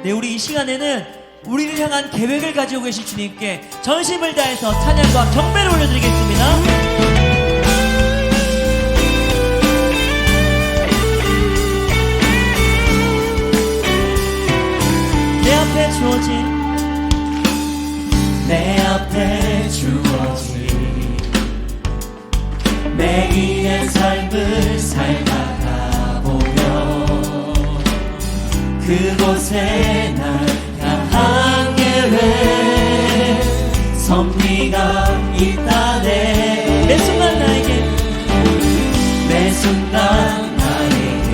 네, 우리 이 시간에는 우리를 향한 계획을 가지고 계신 주님께 전심을 다해서 찬양과 경배를 올려드리겠습니다. 내 앞에 주어진 매일의 삶을 살다가 보면 그곳에 날 향한 계획 섭리가 있다네. 매 순간 나에게 매 순간 나에게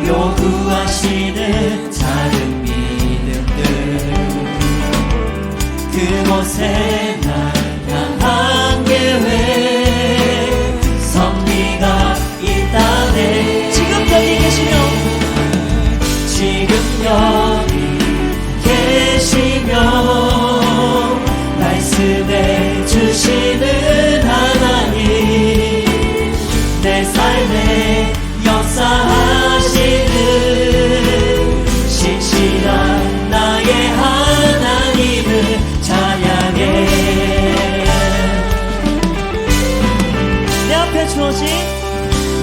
요구하시는 작은 믿음들 그곳에 날 향한 계획 섭리가 있다네. 지금 여기 계시며 말씀해 주시는 하나님 내 삶에 역사하시는 신실한 나의 하나님을 찬양해.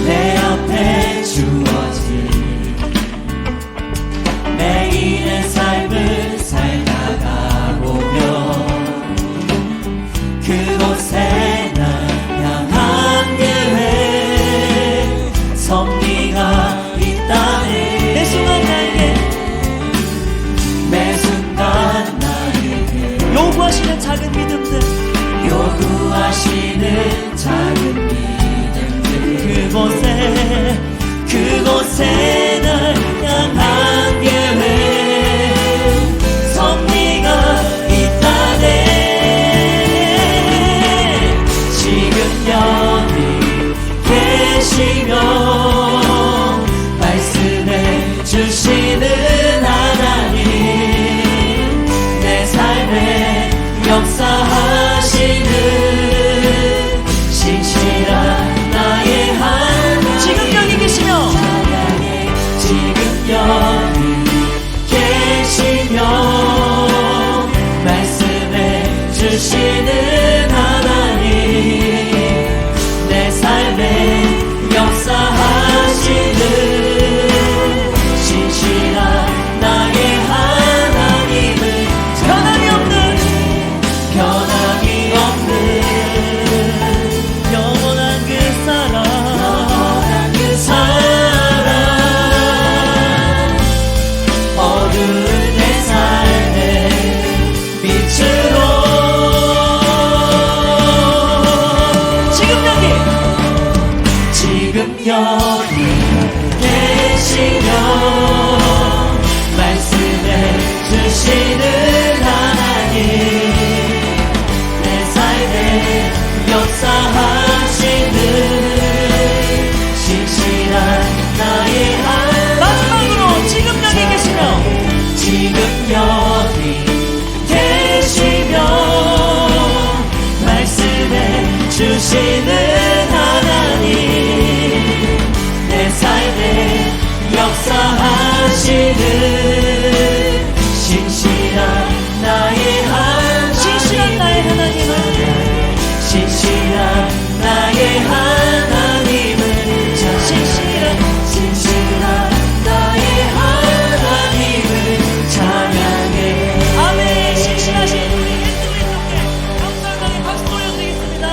내 앞에 주어진 매일의 삶을 살다가 보면 그곳에 날 향한 계획 섭리가 있다네. 매 순간 나에게 요구하시는 작은 믿음들 그곳에 날 향한 계획 섭리가 있다네. 지금 여기 계시며 말씀해 주시는 하나님 내 삶에 역사하시는 신실한 나의 하나님 지금 여기 계시며 지금 여기 계시며 말씀해 주시는 하나님 내 삶에 역사하시는 신실한 나의 하나님을 변함이 없는 영원한 그 사랑 어두운 내 삶의 빛으로 지금 여기 계시며 말씀해 주시는 하나님 내 삶에 역사하시는 신실한 나의 하나님 마지막으로 지금 여기 계시며 지금 여기 계시며 말씀해 주시는 하나님 내 삶에 역사하시는 신실한 나의 하나님 신실한 나의 하나님을 신실한 나의 하나님을 찬양해. 아멘. 신실하신 우리 예수님의 성에 감사하게 박수 올려드리겠습니다.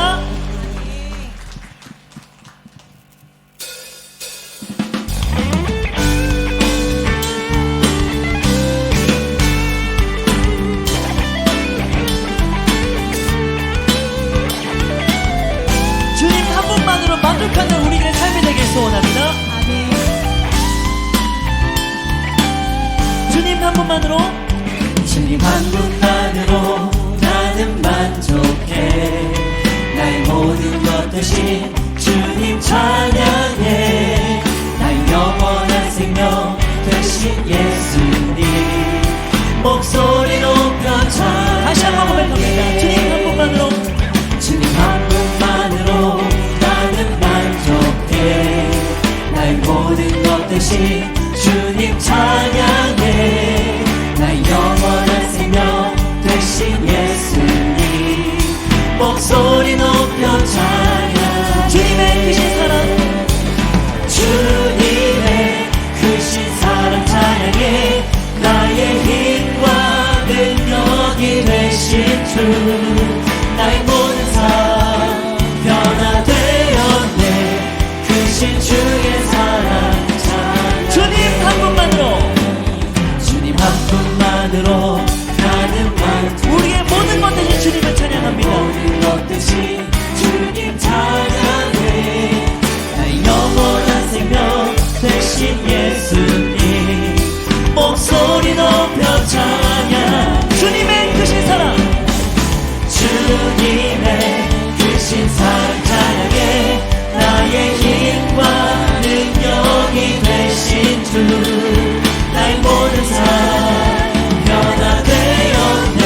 주님 한 분만으로 만족하는 우리들의 삶이 되길 소원합니다. 주님 한 분만으로 주님 한 분만으로 나는 만족해. 나의 모든 것 대신 주님 찬양해. 나의 영원한 생명 되신 예수님 목소리 높여 찬양해. 다시 한번 고백합니다. 주님 한 분만으로 주님 한 분만으로 나는 만족해. 나의 모든 것 대신 주님 주님 찬양해 나의 영원한 생명 되신 예수님 목소리 높여 찬양 주님의 크신 사랑 주님의 크신 사랑 찬양해 나의 힘과 능력이 되신 주 나의 모든 삶 변화되었네 크신 주의 사랑 찬양 주님 한 분만으로 주님 한 분만으로 나는 말투 우리의 모든 것 대신 주님을 찬양합니다. 모든 것 대신 주님 찬양해 나의 영원한 생명 되신 예수님 목소리 높여 찬양 주님의 크신 사랑 주님의 크신 사랑 찬양해 나의 힘과 능력이 되신 주 나의 모든 삶 변화되었네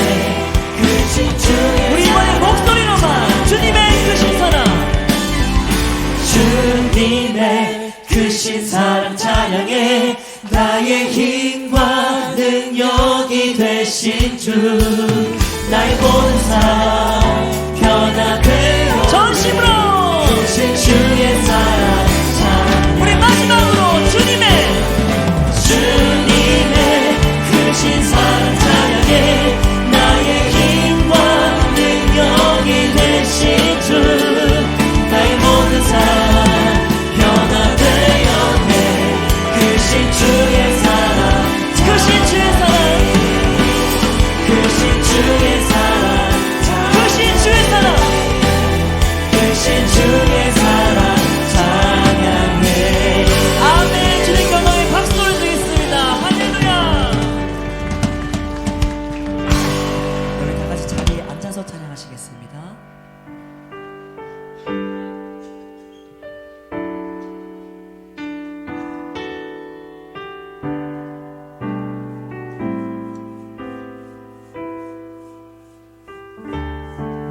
크신 주의 우리 이번에 목소리로만 주님의 크신 사랑 주님의 크신 사랑 찬양해 나의 힘과 능력이 되신 주 나의 모든 삶 변화되어 전심으로 크신 주의 사랑 찬양 우리 마지막으로 주님의 크신 사랑 찬양해 나의 힘과 능력이 되신 주 나의 모든 삶 변화되었네 크신 주의 사랑 크신 주의 사랑 크신 주의 사랑 크신 주의 사랑 크신 주의 사랑 찬양해 아멘. 주님 경험에 박수 올려드리겠습니다. 할렐루야. 우리 다 같이 자리에 앉아서 찬양하시겠습니다.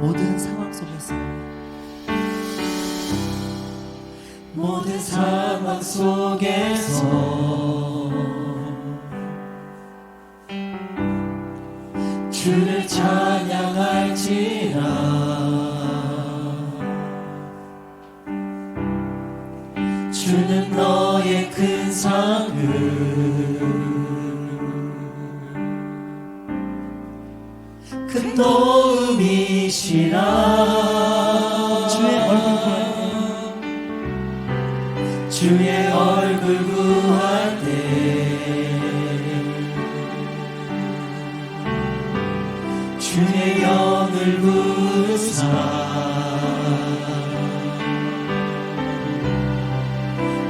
모든 상황 속에서 모든 상황 속에서 주를 찬양할지라 주는 너의 큰 상을 큰 도움이시라 주의 얼굴 보라 주의 얼굴 구할 때 주의 영을 구사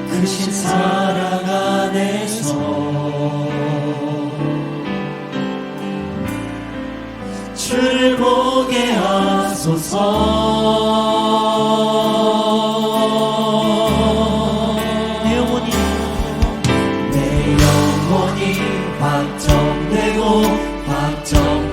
크신 사랑 안에서 주를 보게 하소서 내 영혼이 확정되고 확정되었사오니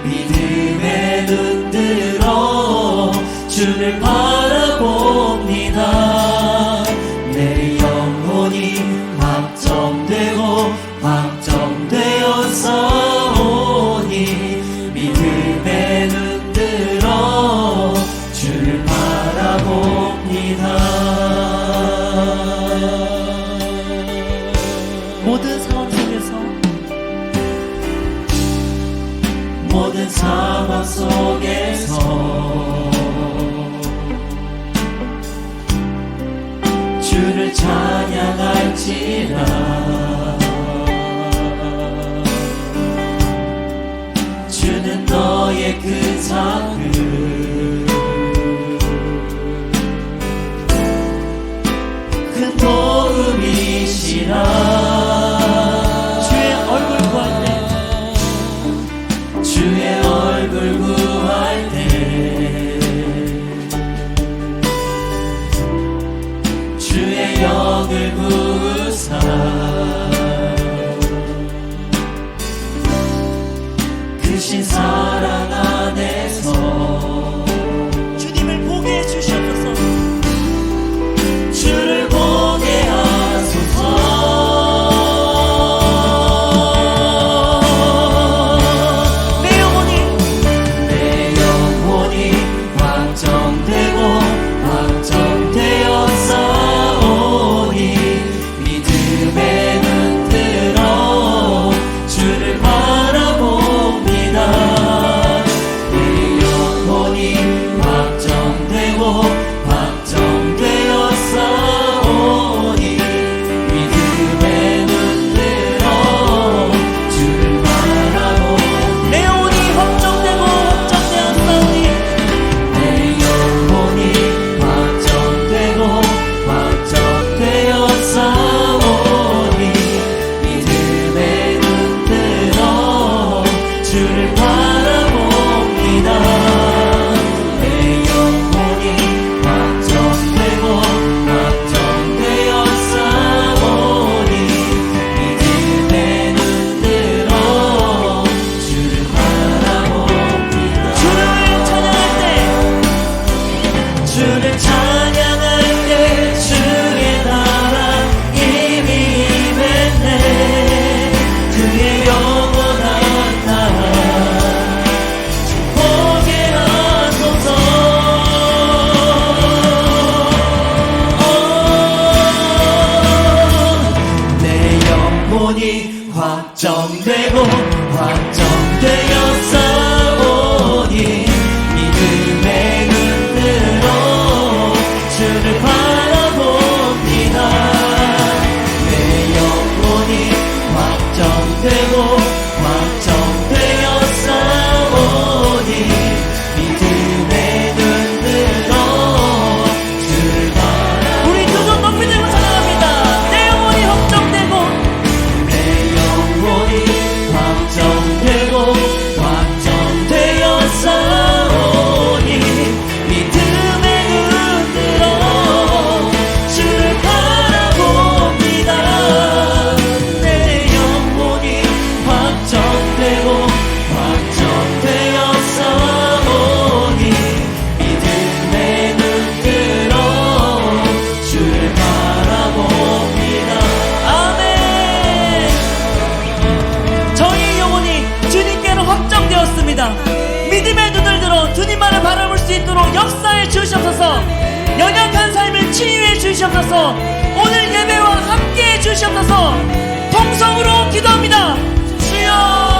믿음의 눈 들어 주를 바라봅니다 내 영혼이 확정되고 확정되었사오니 믿음의 눈 들어 주를 바라봅니다 모든 상황 속에서 모든 상황 속에서 주를 찬양할지라 주는 너의 큰 상을 큰 도움이시라 주의 얼굴 구할 때 주의 얼굴 구할 때 주의 영을 구사 크신 사랑 안에서 영혼이 확정되고 확정되었사오니 믿음의 눈으로 주를 바라봅니다. 내 영혼이 확정되고 확정되었사오니 믿음의 눈으로 주를 바라봅니다. 우리 두 손 높이 들고 찬양합니다. 내 영혼이 확정되고 내 영혼이 확정되고 확정되었사오니 믿음의 눈으로 주를 바라봅니다. 내 영혼이 확정되고 확정되었사오니 믿음의 눈으로 주를 바라봅니다. 아멘. 저희 영혼이 주님께로 확정되었습니다. 믿음의 눈을 들어 주님만을 바라볼 수 있도록 역사해 주시옵소서. 연약한 삶을 치유해 주시옵소서. 오늘 예배와 함께해 주시옵소서. 통성으로 기도합니다. 주여.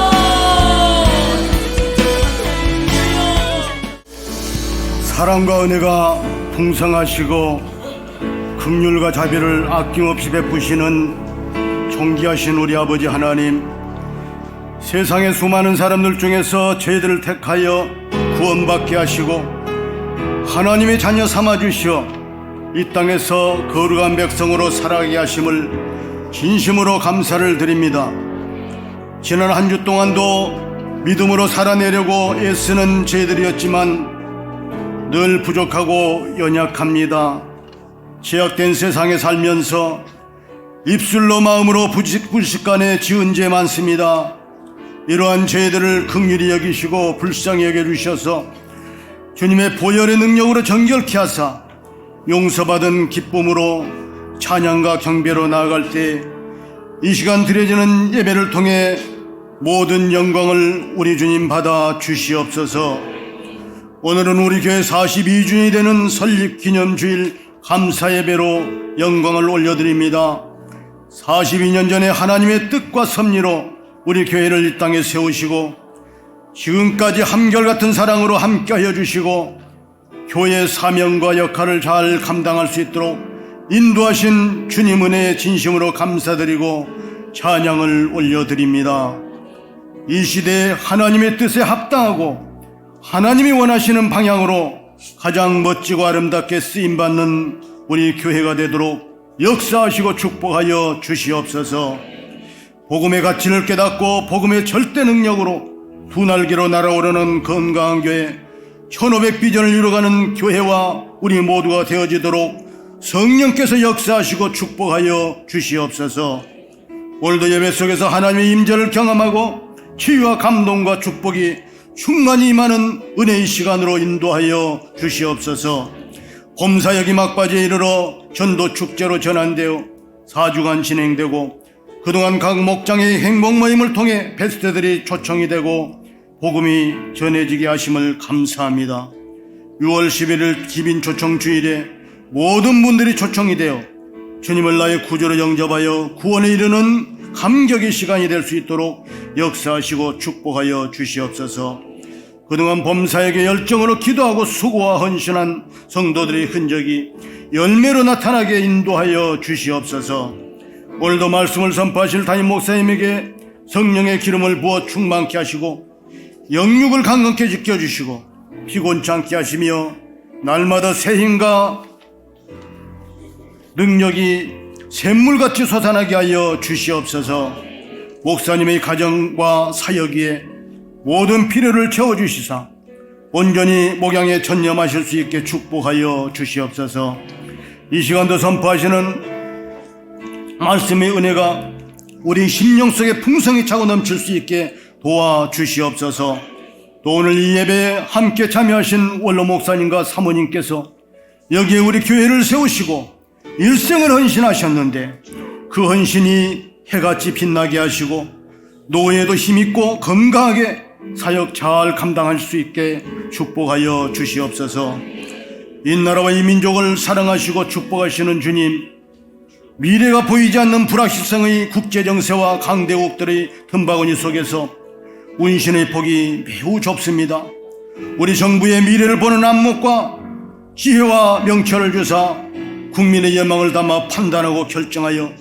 사랑과 은혜가 풍성하시고 긍휼과 자비를 아낌없이 베푸시는 존귀하신 우리 아버지 하나님, 세상의 수많은 사람들 중에서 저희들을 택하여 구원받게 하시고 하나님의 자녀 삼아주시어 이 땅에서 거룩한 백성으로 살아가게 하심을 진심으로 감사를 드립니다. 지난 한 주 동안도 믿음으로 살아내려고 애쓰는 저희들이었지만 늘 부족하고 연약합니다. 제약된 세상에 살면서 입술로 마음으로 불식간에 지은 죄 많습니다. 이러한 죄들을 긍휼히 여기시고 불쌍히 여겨주셔서 주님의 보혈의 능력으로 정결케 하사 용서받은 기쁨으로 찬양과 경배로 나아갈 때 이 시간 드려지는 예배를 통해 모든 영광을 우리 주님 받아 주시옵소서. 오늘은 우리 교회 42주년이 되는 설립기념주일 감사예배로 영광을 올려드립니다. 42년 전에 하나님의 뜻과 섭리로 우리 교회를 이 땅에 세우시고 지금까지 한결같은 사랑으로 함께하여 주시고 교회의 사명과 역할을 잘 감당할 수 있도록 인도하신 주님 은혜에 진심으로 감사드리고 찬양을 올려드립니다. 이 시대에 하나님의 뜻에 합당하고 하나님이 원하시는 방향으로 가장 멋지고 아름답게 쓰임받는 우리 교회가 되도록 역사하시고 축복하여 주시옵소서. 복음의 가치를 깨닫고 복음의 절대 능력으로 두 날개로 날아오르는 건강한 교회, 1500비전을 이루어가는 교회와 우리 모두가 되어지도록 성령께서 역사하시고 축복하여 주시옵소서. 오늘도 예배 속에서 하나님의 임재를 경험하고 치유와 감동과 축복이 충만히 임하는 은혜의 시간으로 인도하여 주시옵소서. 봄사역이 막바지에 이르러 전도 축제로 전환되어 4주간 진행되고 그동안 각 목장의 행복 모임을 통해 베스트들이 초청이 되고 복음이 전해지게 하심을 감사합니다. 6월 11일 기빈 초청 주일에 모든 분들이 초청이 되어 주님을 나의 구주로 영접하여 구원에 이르는 감격의 시간이 될 수 있도록 역사하시고 축복하여 주시옵소서. 그동안 봄사역의 열정으로 기도하고 수고와 헌신한 성도들의 흔적이 열매로 나타나게 인도하여 주시옵소서. 오늘도 말씀을 선포하실 담임 목사님에게 성령의 기름을 부어 충만케 하시고 영육을 강건케 지켜주시고 피곤치 않게 하시며 날마다 새 힘과 능력이 샘물같이 솟아나게 하여 주시옵소서. 목사님의 가정과 사역 위에 모든 필요를 채워주시사 온전히 목양에 전념하실 수 있게 축복하여 주시옵소서. 이 시간도 선포하시는 말씀의 은혜가 우리 심령 속에 풍성히 차고 넘칠 수 있게 도와주시옵소서. 또 오늘 이 예배에 함께 참여하신 원로 목사님과 사모님께서 여기에 우리 교회를 세우시고 일생을 헌신하셨는데 그 헌신이 해같이 빛나게 하시고 노예도 힘있고 건강하게 사역 잘 감당할 수 있게 축복하여 주시옵소서. 이 나라와 이 민족을 사랑하시고 축복하시는 주님, 미래가 보이지 않는 불확실성의 국제정세와 강대국들의 틈바구니 속에서 운신의 폭이 매우 좁습니다. 우리 정부의 미래를 보는 안목과 지혜와 명철을 주사 국민의 예망을 담아 판단하고 결정하여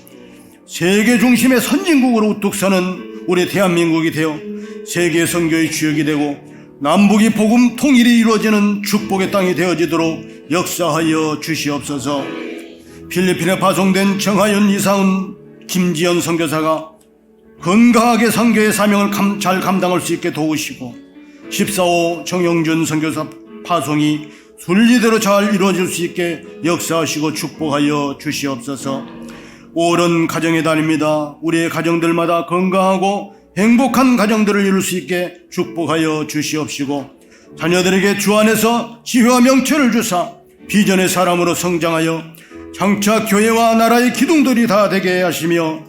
세계 중심의 선진국으로 우뚝 서는 우리 대한민국이 되어 세계 선교의 주역이 되고 남북이 복음 통일이 이루어지는 축복의 땅이 되어지도록 역사하여 주시옵소서. 필리핀에 파송된 정하윤, 이상훈, 김지연 선교사가 건강하게 선교의 사명을 잘 감당할 수 있게 도우시고 14호 정영준 선교사 파송이 순리대로 잘 이루어질 수 있게 역사하시고 축복하여 주시옵소서. 오랜 가정의 달입니다. 우리의 가정들마다 건강하고 행복한 가정들을 이룰 수 있게 축복하여 주시옵시고 자녀들에게 주 안에서 지혜와 명철을 주사 비전의 사람으로 성장하여 장차 교회와 나라의 기둥들이 다 되게 하시며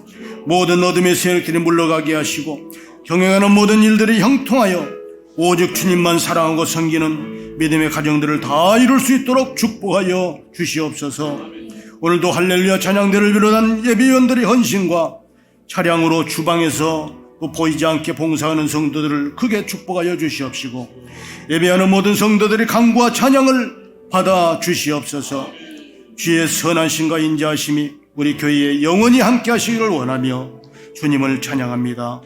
모든 어둠의 세력들이 물러가게 하시고 경영하는 모든 일들이 형통하여 오직 주님만 사랑하고 섬기는 믿음의 가정들을 다 이룰 수 있도록 축복하여 주시옵소서. 오늘도 할렐루야 찬양대를 비롯한 예배위원들의 헌신과 차량으로 주방에서 또 보이지 않게 봉사하는 성도들을 크게 축복하여 주시옵시고 예배하는 모든 성도들의 간구와 찬양을 받아 주시옵소서. 주의 선한 신과 인자하심이 우리 교회에 영원히 함께 하시기를 원하며 주님을 찬양합니다.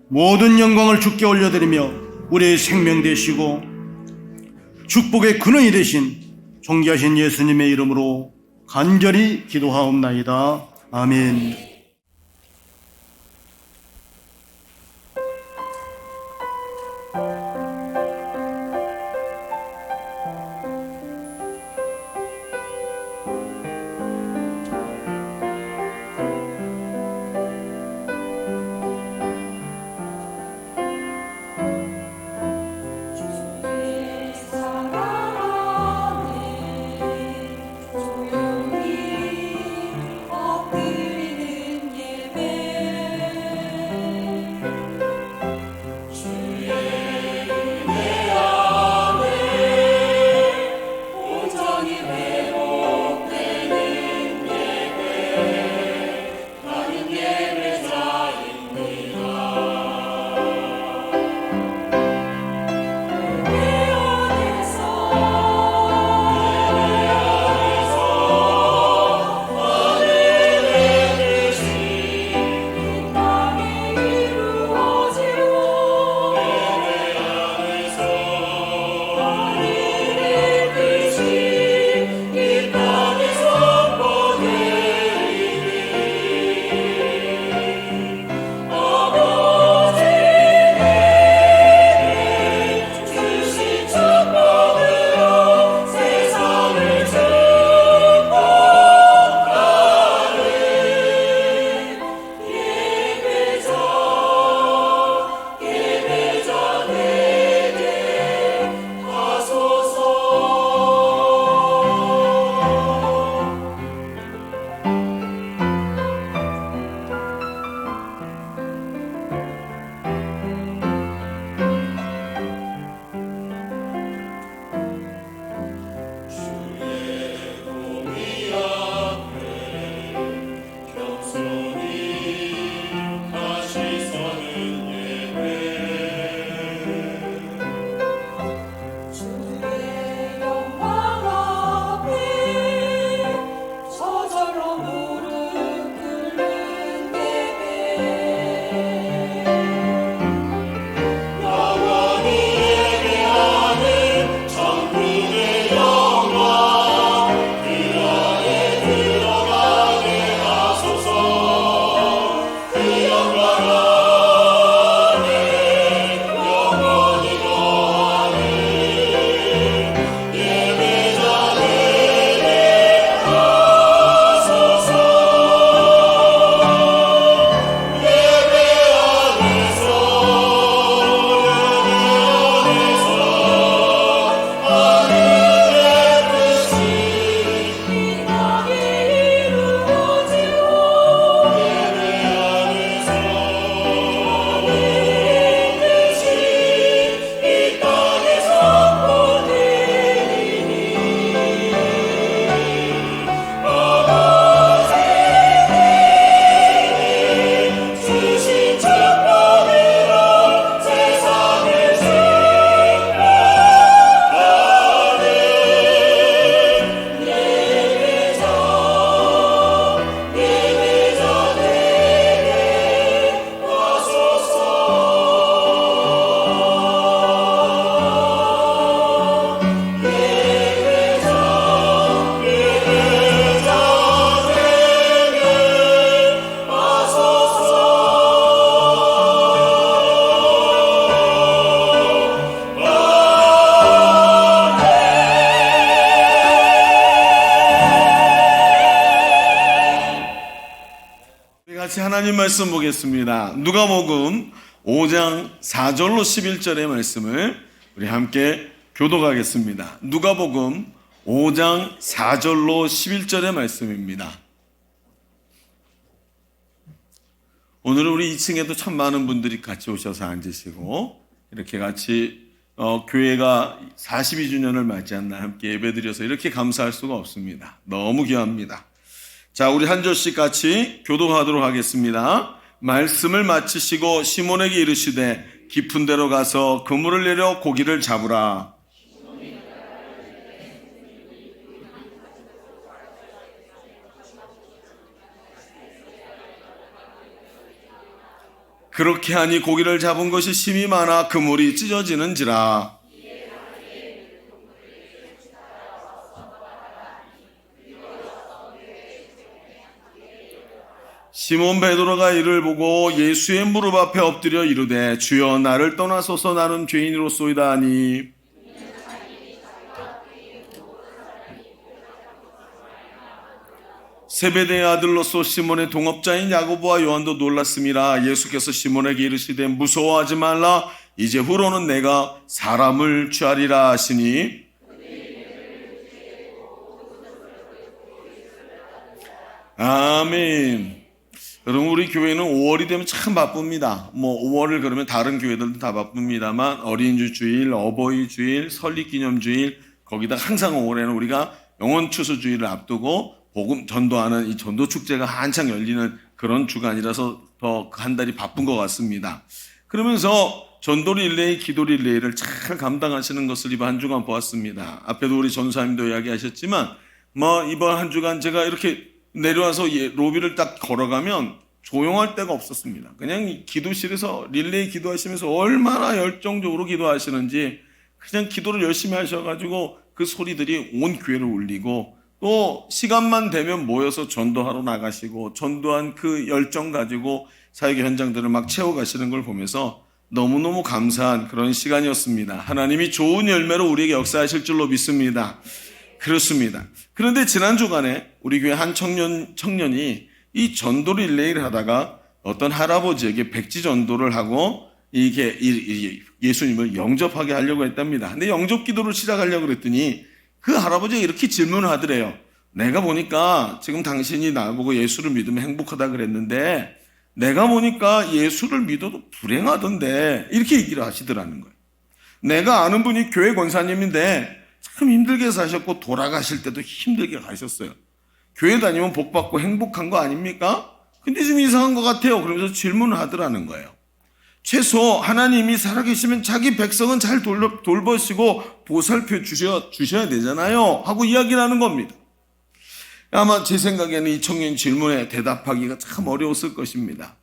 모든 영광을 주께 올려드리며 우리의 생명 되시고 축복의 근원이 되신 존귀하신 예수님의 이름으로 간절히 기도하옵나이다. 아멘. 조용히 엎드리는 같이 하나님 말씀 보겠습니다. 누가복음 5장 4절로 11절의 말씀을 우리 함께 교독하겠습니다. 누가복음 5장 4절로 11절의 말씀입니다. 오늘은 우리 2층에도 참 많은 분들이 같이 오셔서 앉으시고 이렇게 같이 교회가 42주년을 맞이한 날 함께 예배드려서 이렇게 감사할 수가 없습니다. 너무 귀합니다. 자, 우리 한 절씩 같이 교독하도록 하겠습니다. 말씀을 마치시고 시몬에게 이르시되 깊은 데로 가서 그물을 내려 고기를 잡으라. 그렇게 하니 고기를 잡은 것이 심이 많아 그물이 찢어지는지라. 시몬 베드로가 이를 보고 예수의 무릎 앞에 엎드려 이르되 주여 나를 떠나소서 나는 죄인으로소이다 하니 세베대의 아들로서 시몬의 동업자인 야고보와 요한도 놀랐음이라. 예수께서 시몬에게 이르시되 무서워하지 말라 이제 후로는 내가 사람을 취하리라 하시니 아멘. 여러분 우리 교회는 5월이 되면 참 바쁩니다. 5월을 그러면 다른 교회들도 다 바쁩니다만 어린이주 주일, 어버이 주일, 설립기념주일 거기다 항상 5월에는 우리가 영원추수주일을 앞두고 복음 전도하는 이 전도축제가 한창 열리는 그런 주간이라서 더 한 달이 바쁜 것 같습니다. 그러면서 전도 릴레이, 기도 릴레이를 잘 감당하시는 것을 이번 한 주간 보았습니다. 앞에도 우리 전사님도 이야기하셨지만 이번 한 주간 제가 이렇게 내려와서 로비를 딱 걸어가면 조용할 데가 없었습니다. 그냥 기도실에서 릴레이 기도하시면서 얼마나 열정적으로 기도하시는지 그냥 기도를 열심히 하셔가지고 그 소리들이 온 교회를 울리고 또 시간만 되면 모여서 전도하러 나가시고 전도한 그 열정 가지고 사역의 현장들을 막 채워가시는 걸 보면서 너무너무 감사한 그런 시간이었습니다. 하나님이 좋은 열매로 우리에게 역사하실 줄로 믿습니다. 그렇습니다. 그런데 지난 주간에 우리 교회 한 청년이 이 전도 릴레이를 하다가 어떤 할아버지에게 백지 전도를 하고 이게 예수님을 영접하게 하려고 했답니다. 근데 영접 기도를 시작하려고 그랬더니 그 할아버지가 이렇게 질문을 하더래요. 내가 보니까 지금 당신이 나보고 예수를 믿으면 행복하다 그랬는데 내가 보니까 예수를 믿어도 불행하던데 이렇게 얘기를 하시더라는 거예요. 내가 아는 분이 교회 권사님인데 참 힘들게 사셨고 돌아가실 때도 힘들게 가셨어요. 교회 다니면 복 받고 행복한 거 아닙니까? 근데 좀 이상한 것 같아요. 그러면서 질문을 하더라는 거예요. 최소 하나님이 살아계시면 자기 백성은 잘 돌보시고 보살펴 주셔야 되잖아요 하고 이야기를 하는 겁니다. 아마 제 생각에는 이 청년 질문에 대답하기가 참 어려웠을 것입니다.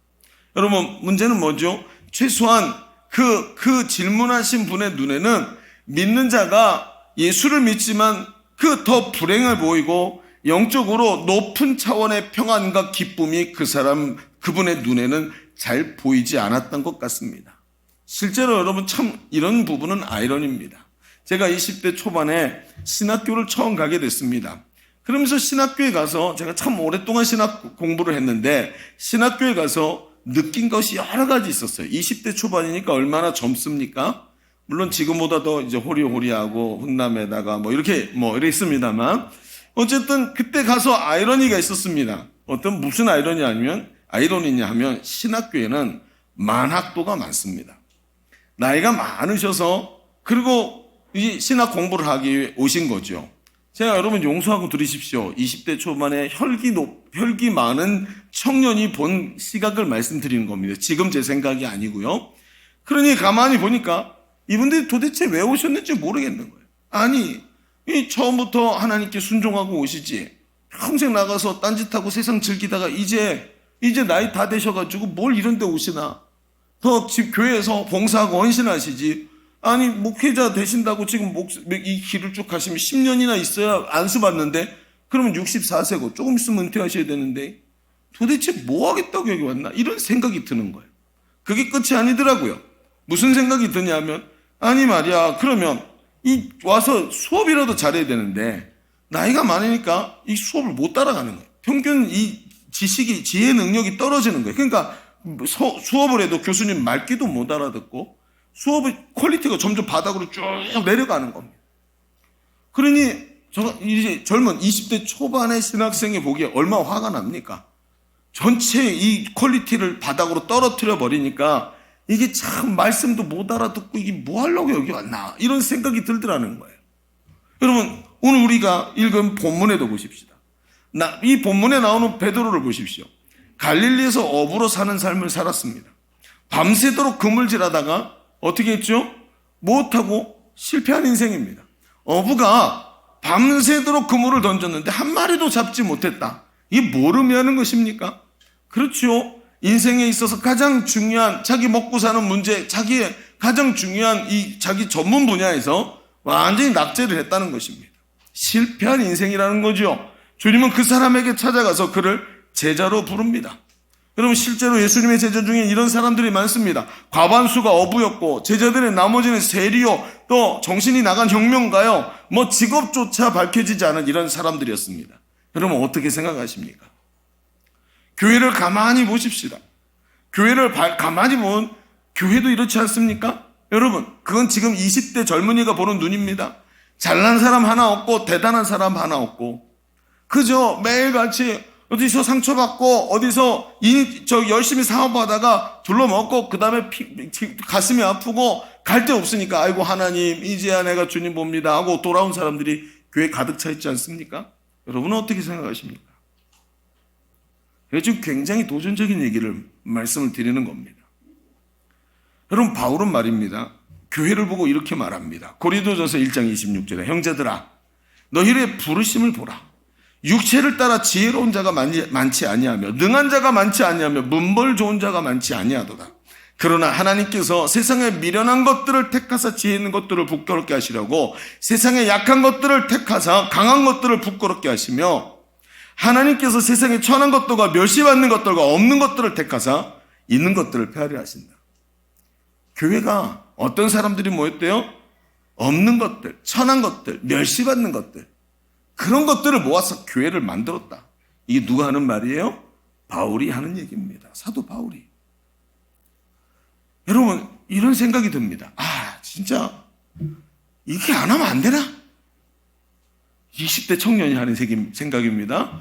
여러분 문제는 뭐죠? 최소한 그 질문하신 분의 눈에는 믿는 자가 예수를 믿지만 그 더 불행해 보이고 영적으로 높은 차원의 평안과 기쁨이 그분의 눈에는 잘 보이지 않았던 것 같습니다. 실제로 여러분 참 이런 부분은 아이러니입니다. 제가 20대 초반에 신학교를 처음 가게 됐습니다. 그러면서 신학교에 가서 제가 참 오랫동안 신학 공부를 했는데 신학교에 가서 느낀 것이 여러 가지 있었어요. 20대 초반이니까 얼마나 젊습니까? 물론 지금보다 더 이제 호리호리하고 훈남에다가 이렇게 이랬습니다만 어쨌든 그때 가서 아이러니가 있었습니다. 무슨 아이러니냐 하면 신학교에는 만학도가 많습니다. 나이가 많으셔서 그리고 이 신학 공부를 하기 위해 오신 거죠. 제가 여러분 용서하고 들으십시오. 20대 초반에 혈기 많은 청년이 본 시각을 말씀드리는 겁니다. 지금 제 생각이 아니고요. 그러니 가만히 보니까 이분들이 도대체 왜 오셨는지 모르겠는 거예요. 아니 처음부터 하나님께 순종하고 오시지 평생 나가서 딴짓하고 세상 즐기다가 이제 나이 다 되셔가지고 뭘 이런 데 오시나. 더 집 교회에서 봉사하고 헌신하시지. 아니 목회자 되신다고 지금 이 길을 쭉 가시면 10년이나 있어야 안수 받는데 그러면 64세고 조금 있으면 은퇴하셔야 되는데 도대체 뭐 하겠다고 여기 왔나 이런 생각이 드는 거예요. 그게 끝이 아니더라고요. 무슨 생각이 드냐면 아니 말이야 그러면 와서 수업이라도 잘해야 되는데 나이가 많으니까 이 수업을 못 따라가는 거예요. 평균 이 지식이, 지혜 능력이 떨어지는 거예요. 그러니까 수업을 해도 교수님 말귀도 못 알아듣고 수업의 퀄리티가 점점 바닥으로 쭉 내려가는 겁니다. 그러니 이제 젊은 20대 초반의 신학생이 보기에 얼마나 화가 납니까? 전체 이 퀄리티를 바닥으로 떨어뜨려 버리니까 이게 참 말씀도 못 알아듣고 이게 뭐 하려고 여기 왔나 이런 생각이 들더라는 거예요. 여러분 오늘 우리가 읽은 본문에도 보십시다. 이 본문에 나오는 베드로를 보십시오. 갈릴리에서 어부로 사는 삶을 살았습니다. 밤새도록 그물질하다가 어떻게 했죠? 못하고 실패한 인생입니다. 어부가 밤새도록 그물을 던졌는데 한 마리도 잡지 못했다. 이게 뭘 의미하는 것입니까? 그렇죠. 인생에 있어서 가장 중요한 자기 먹고 사는 문제, 자기의 가장 중요한 이 자기 전문 분야에서 완전히 낙제를 했다는 것입니다. 실패한 인생이라는 거죠. 주님은 그 사람에게 찾아가서 그를 제자로 부릅니다. 여러분 실제로 예수님의 제자 중에 이런 사람들이 많습니다. 과반수가 어부였고 제자들의 나머지는 세리요 또 정신이 나간 혁명가요 뭐 직업조차 밝혀지지 않은 이런 사람들이었습니다. 여러분 어떻게 생각하십니까? 교회를 가만히 보십시다. 교회를 가만히 보면 교회도 이렇지 않습니까? 여러분 그건 지금 20대 젊은이가 보는 눈입니다. 잘난 사람 하나 없고 대단한 사람 하나 없고 그저 매일같이 어디서 상처받고 어디서 열심히 사업하다가 둘러먹고 그 다음에 가슴이 아프고 갈 데 없으니까 아이고 하나님 이제야 내가 주님 봅니다 하고 돌아온 사람들이 교회에 가득 차 있지 않습니까? 여러분은 어떻게 생각하십니까? 지금 굉장히 도전적인 얘기를 말씀을 드리는 겁니다. 여러분 바울은 말입니다. 교회를 보고 이렇게 말합니다. 고린도전서 1장 26절에 형제들아 너희의 부르심을 보라. 육체를 따라 지혜로운 자가 많지 아니하며 능한 자가 많지 아니하며 문벌 좋은 자가 많지 아니하도다. 그러나 하나님께서 세상에 미련한 것들을 택하사 지혜 있는 것들을 부끄럽게 하시려고 세상에 약한 것들을 택하사 강한 것들을 부끄럽게 하시며 하나님께서 세상에 천한 것들과 멸시받는 것들과 없는 것들을 택하사 있는 것들을 폐하려 하신다. 교회가 어떤 사람들이 모였대요? 없는 것들, 천한 것들, 멸시받는 것들 그런 것들을 모아서 교회를 만들었다. 이게 누가 하는 말이에요? 바울이 하는 얘기입니다. 사도 바울이. 여러분 이런 생각이 듭니다. 진짜 이렇게 안 하면 안 되나? 20대 청년이 하는 생각입니다.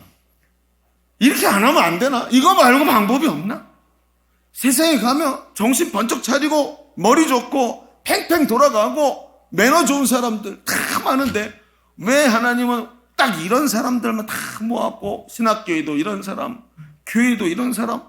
이렇게 안 하면 안 되나? 이거 말고 방법이 없나? 세상에 가면 정신 번쩍 차리고 머리 좋고 팽팽 돌아가고 매너 좋은 사람들 다 많은데 왜 하나님은 딱 이런 사람들만 다 모았고 신학교에도 이런 사람, 교회도 이런 사람,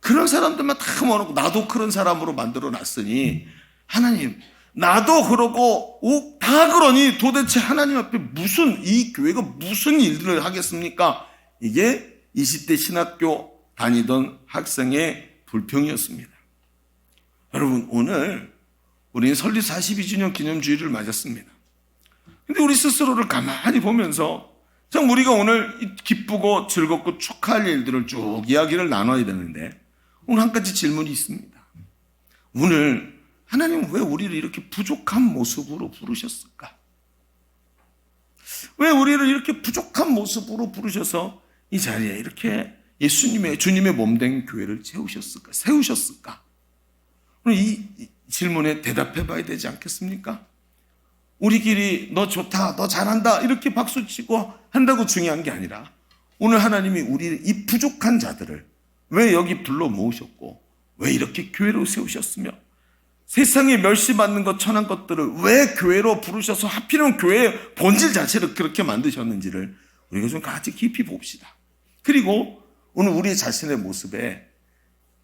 그런 사람들만 다 모아놓고 나도 그런 사람으로 만들어 놨으니 하나님 나도 그러고 다 그러니 도대체 하나님 앞에 무슨 이 교회가 무슨 일들을 하겠습니까? 이게 20대 신학교 다니던 학생의 불평이었습니다. 여러분 오늘 우리는 설립 42주년 기념주일을 맞았습니다. 근데 우리 스스로를 가만히 보면서 참 우리가 오늘 기쁘고 즐겁고 축하할 일들을 쭉 이야기를 나눠야 되는데 오늘 한 가지 질문이 있습니다. 오늘 하나님은 왜 우리를 이렇게 부족한 모습으로 부르셨을까? 왜 우리를 이렇게 부족한 모습으로 부르셔서 이 자리에 이렇게 주님의 몸된 교회를 세우셨을까? 오늘 이 질문에 대답해 봐야 되지 않겠습니까? 우리끼리 너 좋다, 너 잘한다 이렇게 박수치고 한다고 중요한 게 아니라 오늘 하나님이 우리 이 부족한 자들을 왜 여기 불러 모으셨고 왜 이렇게 교회로 세우셨으며 세상에 멸시받는 것 천한 것들을 왜 교회로 부르셔서 하필이면 교회의 본질 자체를 그렇게 만드셨는지를 우리가 좀 같이 깊이 봅시다. 그리고 오늘 우리 자신의 모습에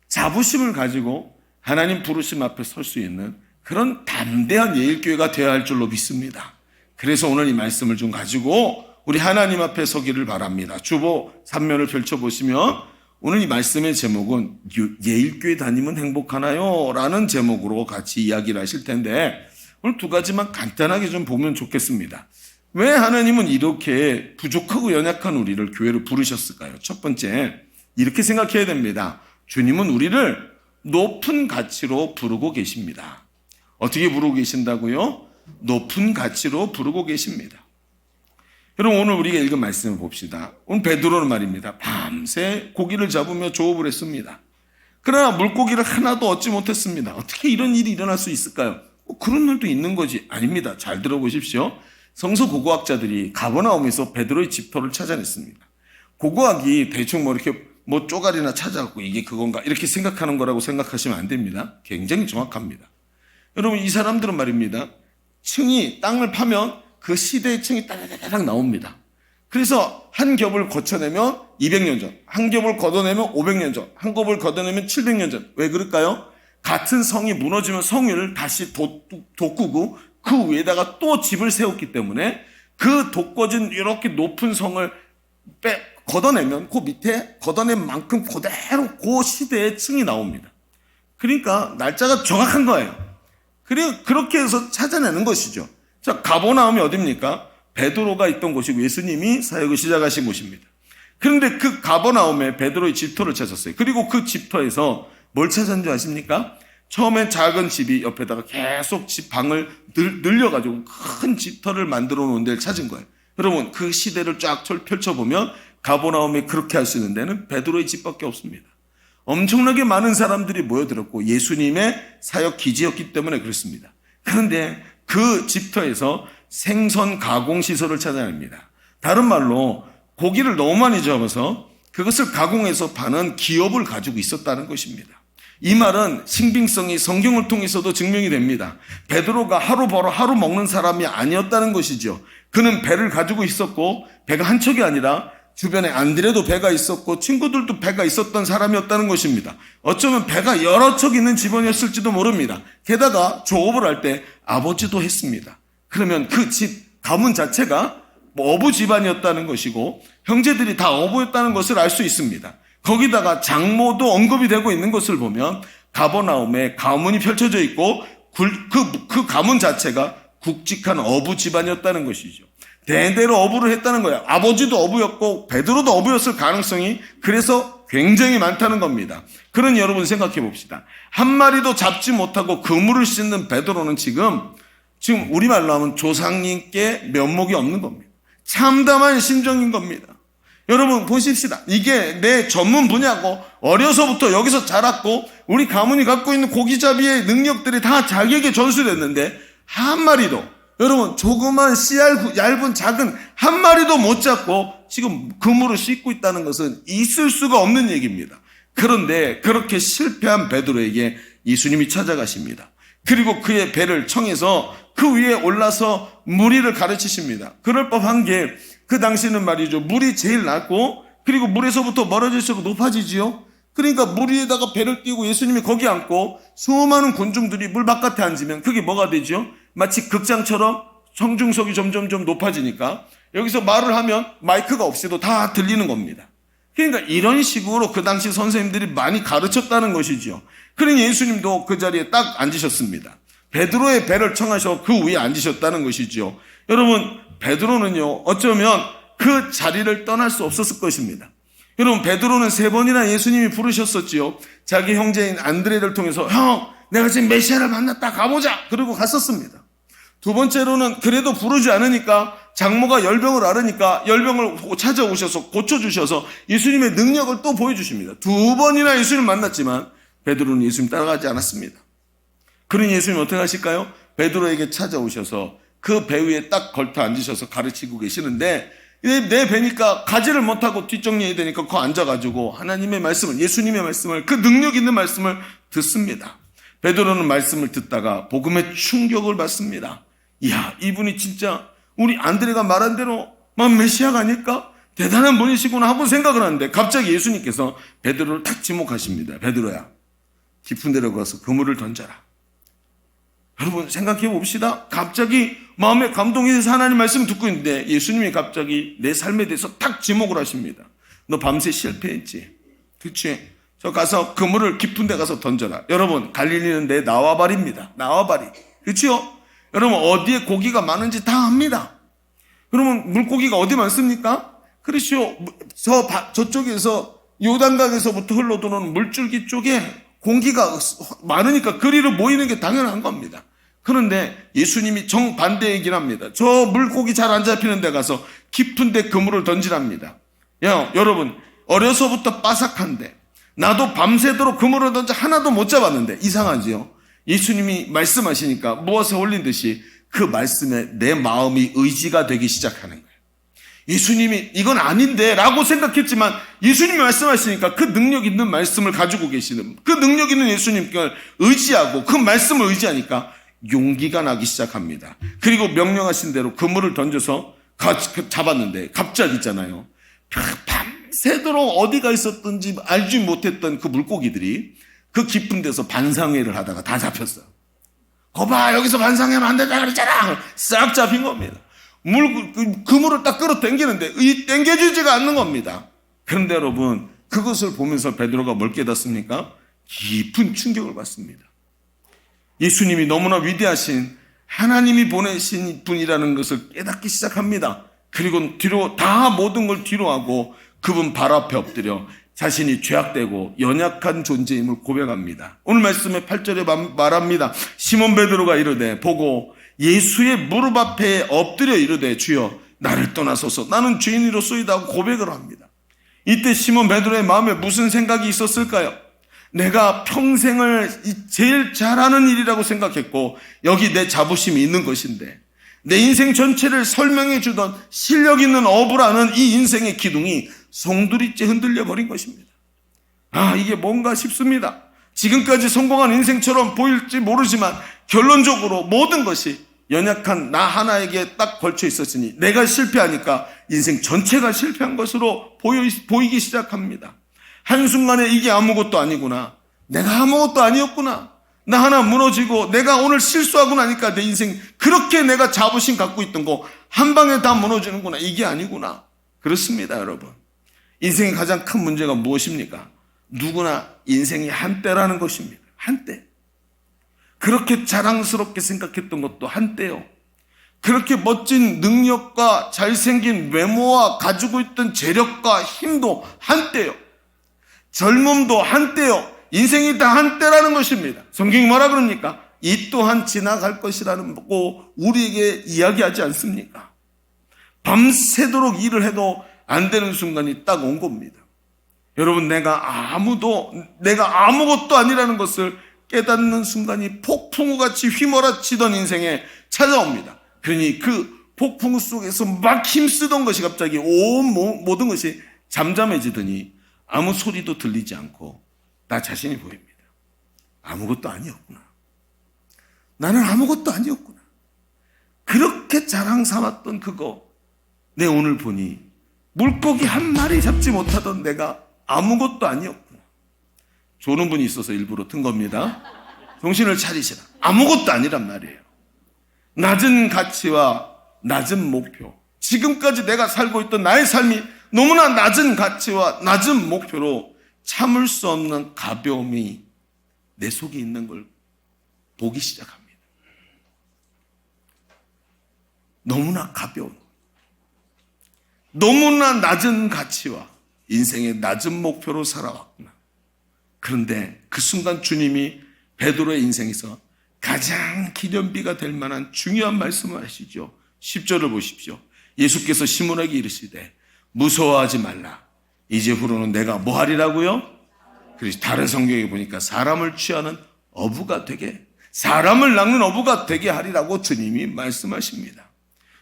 자부심을 가지고 하나님 부르심 앞에 설 수 있는 그런 담대한 예일교회가 되어야 할 줄로 믿습니다. 그래서 오늘 이 말씀을 좀 가지고 우리 하나님 앞에 서기를 바랍니다. 주보 3면을 펼쳐보시면 오늘 이 말씀의 제목은 예일교회 다니면 행복하나요? 라는 제목으로 같이 이야기를 하실 텐데 오늘 두 가지만 간단하게 좀 보면 좋겠습니다. 왜 하나님은 이렇게 부족하고 연약한 우리를 교회로 부르셨을까요? 첫 번째, 이렇게 생각해야 됩니다. 주님은 우리를 높은 가치로 부르고 계십니다. 어떻게 부르고 계신다고요? 높은 가치로 부르고 계십니다. 여러분 오늘 우리가 읽은 말씀을 봅시다. 오늘 베드로는 말입니다. 밤새 고기를 잡으며 조업을 했습니다. 그러나 물고기를 하나도 얻지 못했습니다. 어떻게 이런 일이 일어날 수 있을까요? 그런 날도 있는 거지. 아닙니다. 잘 들어보십시오. 성서 고고학자들이 가버나움에서 베드로의 집터를 찾아냈습니다. 고고학이 대충 이렇게 쪼가리나 찾아갖고 이게 그건가 이렇게 생각하는 거라고 생각하시면 안 됩니다. 굉장히 정확합니다. 여러분 이 사람들은 말입니다. 땅을 파면 그 시대의 층이 따다다닥 나옵니다. 그래서 한 겹을 거쳐내면 200년 전, 한 겹을 걷어내면 500년 전, 한 겹을 걷어내면 700년 전. 왜 그럴까요? 같은 성이 무너지면 성을 다시 돋구고 그 위에다가 또 집을 세웠기 때문에 그 돋궈진 이렇게 높은 성을 걷어내면 그 밑에 걷어낸 만큼 그대로 그 시대의 층이 나옵니다. 그러니까 날짜가 정확한 거예요. 그리고 그렇게 해서 찾아내는 것이죠. 자, 가버나움이 어디입니까? 베드로가 있던 곳이고 예수님이 사역을 시작하신 곳입니다. 그런데 그 가버나움에 베드로의 집터를 찾았어요. 그리고 그 집터에서 뭘 찾았는 줄 아십니까? 처음엔 작은 집이 옆에다가 계속 방을 늘려가지고 큰 집터를 만들어 놓은 데를 찾은 거예요. 여러분 그 시대를 쫙 펼쳐보면 가버나움에 그렇게 할 수 있는 데는 베드로의 집밖에 없습니다. 엄청나게 많은 사람들이 모여들었고 예수님의 사역 기지였기 때문에 그렇습니다. 그런데 그 집터에서 생선 가공 시설을 찾아냅니다. 다른 말로 고기를 너무 많이 잡아서 그것을 가공해서 파는 기업을 가지고 있었다는 것입니다. 이 말은 신빙성이 성경을 통해서도 증명이 됩니다. 베드로가 하루 벌어 하루 먹는 사람이 아니었다는 것이죠. 그는 배를 가지고 있었고 배가 한 척이 아니라 주변에 안드레도 배가 있었고 친구들도 배가 있었던 사람이었다는 것입니다. 어쩌면 배가 여러 척 있는 집안이었을지도 모릅니다. 게다가 조업을 할 때 아버지도 했습니다. 그러면 그 집 가문 자체가 어부 집안이었다는 것이고 형제들이 다 어부였다는 것을 알 수 있습니다. 거기다가 장모도 언급이 되고 있는 것을 보면 가버나움에 가문이 펼쳐져 있고 그 가문 자체가 굵직한 어부 집안이었다는 것이죠. 대대로 어부를 했다는 거예요. 아버지도 어부였고 베드로도 어부였을 가능성이 그래서 굉장히 많다는 겁니다. 그러니 여러분 생각해 봅시다. 한 마리도 잡지 못하고 그물을 씻는 베드로는 지금 우리말로 하면 조상님께 면목이 없는 겁니다. 참담한 심정인 겁니다. 여러분 보십시다. 이게 내 전문 분야고 어려서부터 여기서 자랐고 우리 가문이 갖고 있는 고기잡이의 능력들이 다 자기에게 전수됐는데 한 마리도 여러분 조그만 씨알 얇은 작은 한 마리도 못 잡고 지금 그물을 씻고 있다는 것은 있을 수가 없는 얘기입니다. 그런데 그렇게 실패한 베드로에게 예수님이 찾아가십니다. 그리고 그의 배를 청해서 그 위에 올라서 무리를 가르치십니다. 그럴 법한 게 그 당시는 말이죠. 물이 제일 낮고 그리고 물에서부터 멀어질수록 높아지지요. 그러니까 물 위에다가 배를 띄우고 예수님이 거기 앉고 수많은 군중들이 물 바깥에 앉으면 그게 뭐가 되죠? 마치 극장처럼 청중석이 점점 높아지니까 여기서 말을 하면 마이크가 없이도 다 들리는 겁니다. 그러니까 이런 식으로 그 당시 선생님들이 많이 가르쳤다는 것이죠. 그러니 예수님도 그 자리에 딱 앉으셨습니다. 베드로의 배를 청하셔 그 위에 앉으셨다는 것이죠. 여러분 베드로는요 어쩌면 그 자리를 떠날 수 없었을 것입니다. 여러분 베드로는 3번이나 예수님이 부르셨었지요. 자기 형제인 안드레를 통해서 형 내가 지금 메시아를 만났다 가보자 그러고 갔었습니다. 두 번째로는 그래도 부르지 않으니까 장모가 열병을 앓으니까 열병을 찾아오셔서 고쳐주셔서 예수님의 능력을 또 보여주십니다. 2번이나 예수님 만났지만 베드로는 예수님 따라가지 않았습니다. 그러니 예수님 어떻게 하실까요? 베드로에게 찾아오셔서 그 배 위에 딱 걸터 앉으셔서 가르치고 계시는데 내 배니까 가지를 못하고 뒷정리해야 되니까 거 앉아가지고 하나님의 말씀을 예수님의 말씀을 그 능력 있는 말씀을 듣습니다. 베드로는 말씀을 듣다가 복음의 충격을 받습니다. 이야 이분이 진짜 우리 안드레가 말한 대로 메시아가 아닐까? 대단한 분이시구나 하고 생각을 하는데 갑자기 예수님께서 베드로를 탁 지목하십니다. 베드로야 깊은 데로 가서 그물을 던져라. 여러분 생각해 봅시다. 갑자기 마음에 감동이 돼서 하나님 말씀을 듣고 있는데 예수님이 갑자기 내 삶에 대해서 탁 지목을 하십니다. 너 밤새 실패했지? 그치? 저 가서 그물을 깊은 데 가서 던져라. 여러분 갈릴리는 내 나와바리입니다. 나와바리. 그치요? 여러분 어디에 고기가 많은지 다 압니다. 여러분 물고기가 어디 많습니까? 그렇죠. 저쪽에서 요단강에서부터 흘러들어오는 물줄기 쪽에 공기가 많으니까 그리로 모이는 게 당연한 겁니다. 그런데 예수님이 정반대 얘기를 합니다. 저 물고기 잘 안 잡히는 데 가서 깊은 데 그물을 던지랍니다. 여러분, 어려서부터 빠삭한데 나도 밤새도록 그물을 던져 하나도 못 잡았는데 이상하지요? 예수님이 말씀하시니까 무엇에 홀린 듯이 그 말씀에 내 마음이 의지가 되기 시작하는 거예요. 예수님이 이건 아닌데 라고 생각했지만 예수님이 말씀하시니까 그 능력 있는 말씀을 가지고 계시는, 그 능력 있는 예수님께 의지하고 그 말씀을 의지하니까 용기가 나기 시작합니다. 그리고 명령하신 대로 그물을 던져서 잡았는데 갑자기 있잖아요, 밤새도록 어디가 있었던지 알지 못했던 그 물고기들이 그 깊은 데서 반상회를 하다가 다 잡혔어요. 거봐, 여기서 반상회하면 안 된다 그랬잖아. 싹 잡힌 겁니다. 그물을 딱 끌어당기는데 당겨지지가 않는 겁니다. 그런데 여러분, 그것을 보면서 베드로가 뭘 깨닫습니까? 깊은 충격을 받습니다. 예수님이 너무나 위대하신 하나님이 보내신 분이라는 것을 깨닫기 시작합니다. 그리고 뒤로 다 모든 걸 뒤로 하고 그분 발 앞에 엎드려 자신이 죄악되고 연약한 존재임을 고백합니다. 오늘 말씀의 8절에 말합니다. 시몬 베드로가 이르되 보고 예수의 무릎 앞에 엎드려 이르되 주여 나를 떠나소서 나는 죄인이로소이다 하고 고백을 합니다. 이때 시몬 베드로의 마음에 무슨 생각이 있었을까요? 내가 평생을 제일 잘하는 일이라고 생각했고 여기 내 자부심이 있는 것인데 내 인생 전체를 설명해 주던 실력 있는 어부라는 이 인생의 기둥이 송두리째 흔들려 버린 것입니다. 이게 뭔가 싶습니다. 지금까지 성공한 인생처럼 보일지 모르지만 결론적으로 모든 것이 연약한 나 하나에게 딱 걸쳐 있었으니 내가 실패하니까 인생 전체가 실패한 것으로 보이기 시작합니다. 한순간에 이게 아무것도 아니구나, 내가 아무것도 아니었구나, 나 하나 무너지고 내가 오늘 실수하고 나니까 내 인생 그렇게 내가 자부심 갖고 있던 거 한 방에 다 무너지는구나, 이게 아니구나. 그렇습니다. 여러분, 인생의 가장 큰 문제가 무엇입니까? 누구나 인생이 한때라는 것입니다. 한때. 그렇게 자랑스럽게 생각했던 것도 한때요. 그렇게 멋진 능력과 잘생긴 외모와 가지고 있던 재력과 힘도 한때요. 젊음도 한때요. 인생이 다 한때라는 것입니다. 성경이 뭐라 그럽니까? 이 또한 지나갈 것이라는 거 우리에게 이야기하지 않습니까? 밤새도록 일을 해도 안 되는 순간이 딱 온 겁니다. 여러분, 내가 아무것도 아니라는 것을 깨닫는 순간이 폭풍우같이 휘몰아치던 인생에 찾아옵니다. 그러니 그 폭풍우 속에서 막 힘쓰던 것이 갑자기 모든 것이 잠잠해지더니 아무 소리도 들리지 않고 나 자신이 보입니다. 아무것도 아니었구나. 나는 아무것도 아니었구나. 그렇게 자랑 삼았던 그거, 내 오늘 보니 물고기 한 마리 잡지 못하던 내가 아무것도 아니었구나. 조는 분이 있어서 일부러 튼 겁니다. 정신을 차리시라. 아무것도 아니란 말이에요. 낮은 가치와 낮은 목표, 지금까지 내가 살고 있던 나의 삶이 너무나 낮은 가치와 낮은 목표로 참을 수 없는 가벼움이 내 속에 있는 걸 보기 시작합니다. 너무나 가벼운, 너무나 낮은 가치와 인생의 낮은 목표로 살아왔구나. 그런데 그 순간 주님이 베드로의 인생에서 가장 기념비가 될 만한 중요한 말씀을 하시죠. 10절을 보십시오. 예수께서 시몬에게 이르시되 무서워하지 말라. 이제 후로는 내가 뭐 하리라고요? 그래서 다른 성경에 보니까 사람을 취하는 어부가 되게, 사람을 낚는 어부가 되게 하리라고 주님이 말씀하십니다.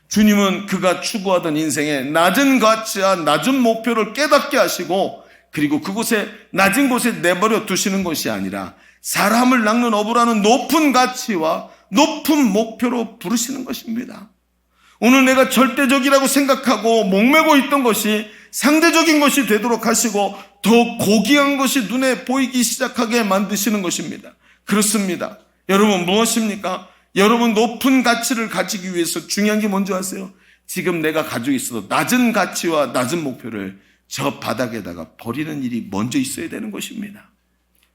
주님은 그가 추구하던 인생의 낮은 가치와 낮은 목표를 깨닫게 하시고, 그리고 그곳에 낮은 곳에 내버려 두시는 것이 아니라 사람을 낚는 어부라는 높은 가치와 높은 목표로 부르시는 것입니다. 오늘 내가 절대적이라고 생각하고 목매고 있던 것이 상대적인 것이 되도록 하시고 더 고귀한 것이 눈에 보이기 시작하게 만드시는 것입니다. 그렇습니다. 여러분, 무엇입니까? 여러분, 높은 가치를 가지기 위해서 중요한 게 뭔지 아세요? 지금 내가 가지고 있어도 낮은 가치와 낮은 목표를 저 바닥에다가 버리는 일이 먼저 있어야 되는 것입니다.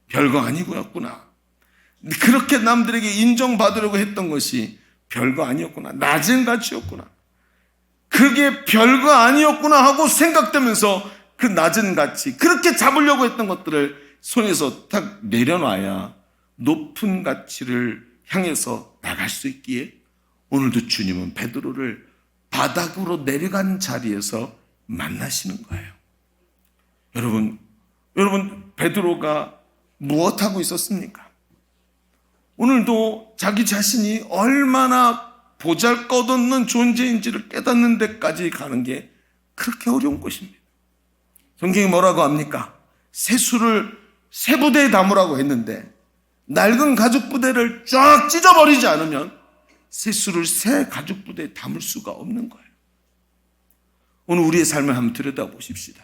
별거 아니구나. 그렇게 남들에게 인정받으려고 했던 것이 별거 아니었구나. 낮은 가치였구나. 그게 별거 아니었구나 하고 생각되면서 그 낮은 가치, 그렇게 잡으려고 했던 것들을 손에서 딱 내려놔야 높은 가치를 향해서 나갈 수 있기에 오늘도 주님은 베드로를 바닥으로 내려간 자리에서 만나시는 거예요. 여러분 베드로가 무엇하고 있었습니까? 오늘도 자기 자신이 얼마나 보잘것없는 존재인지를 깨닫는 데까지 가는 게 그렇게 어려운 것입니다. 성경이 뭐라고 합니까? 세수를 세 부대에 담으라고 했는데 낡은 가죽 부대를 쫙 찢어버리지 않으면 세수를 새 가죽 부대에 담을 수가 없는 거예요. 오늘 우리의 삶을 한번 들여다보십시다.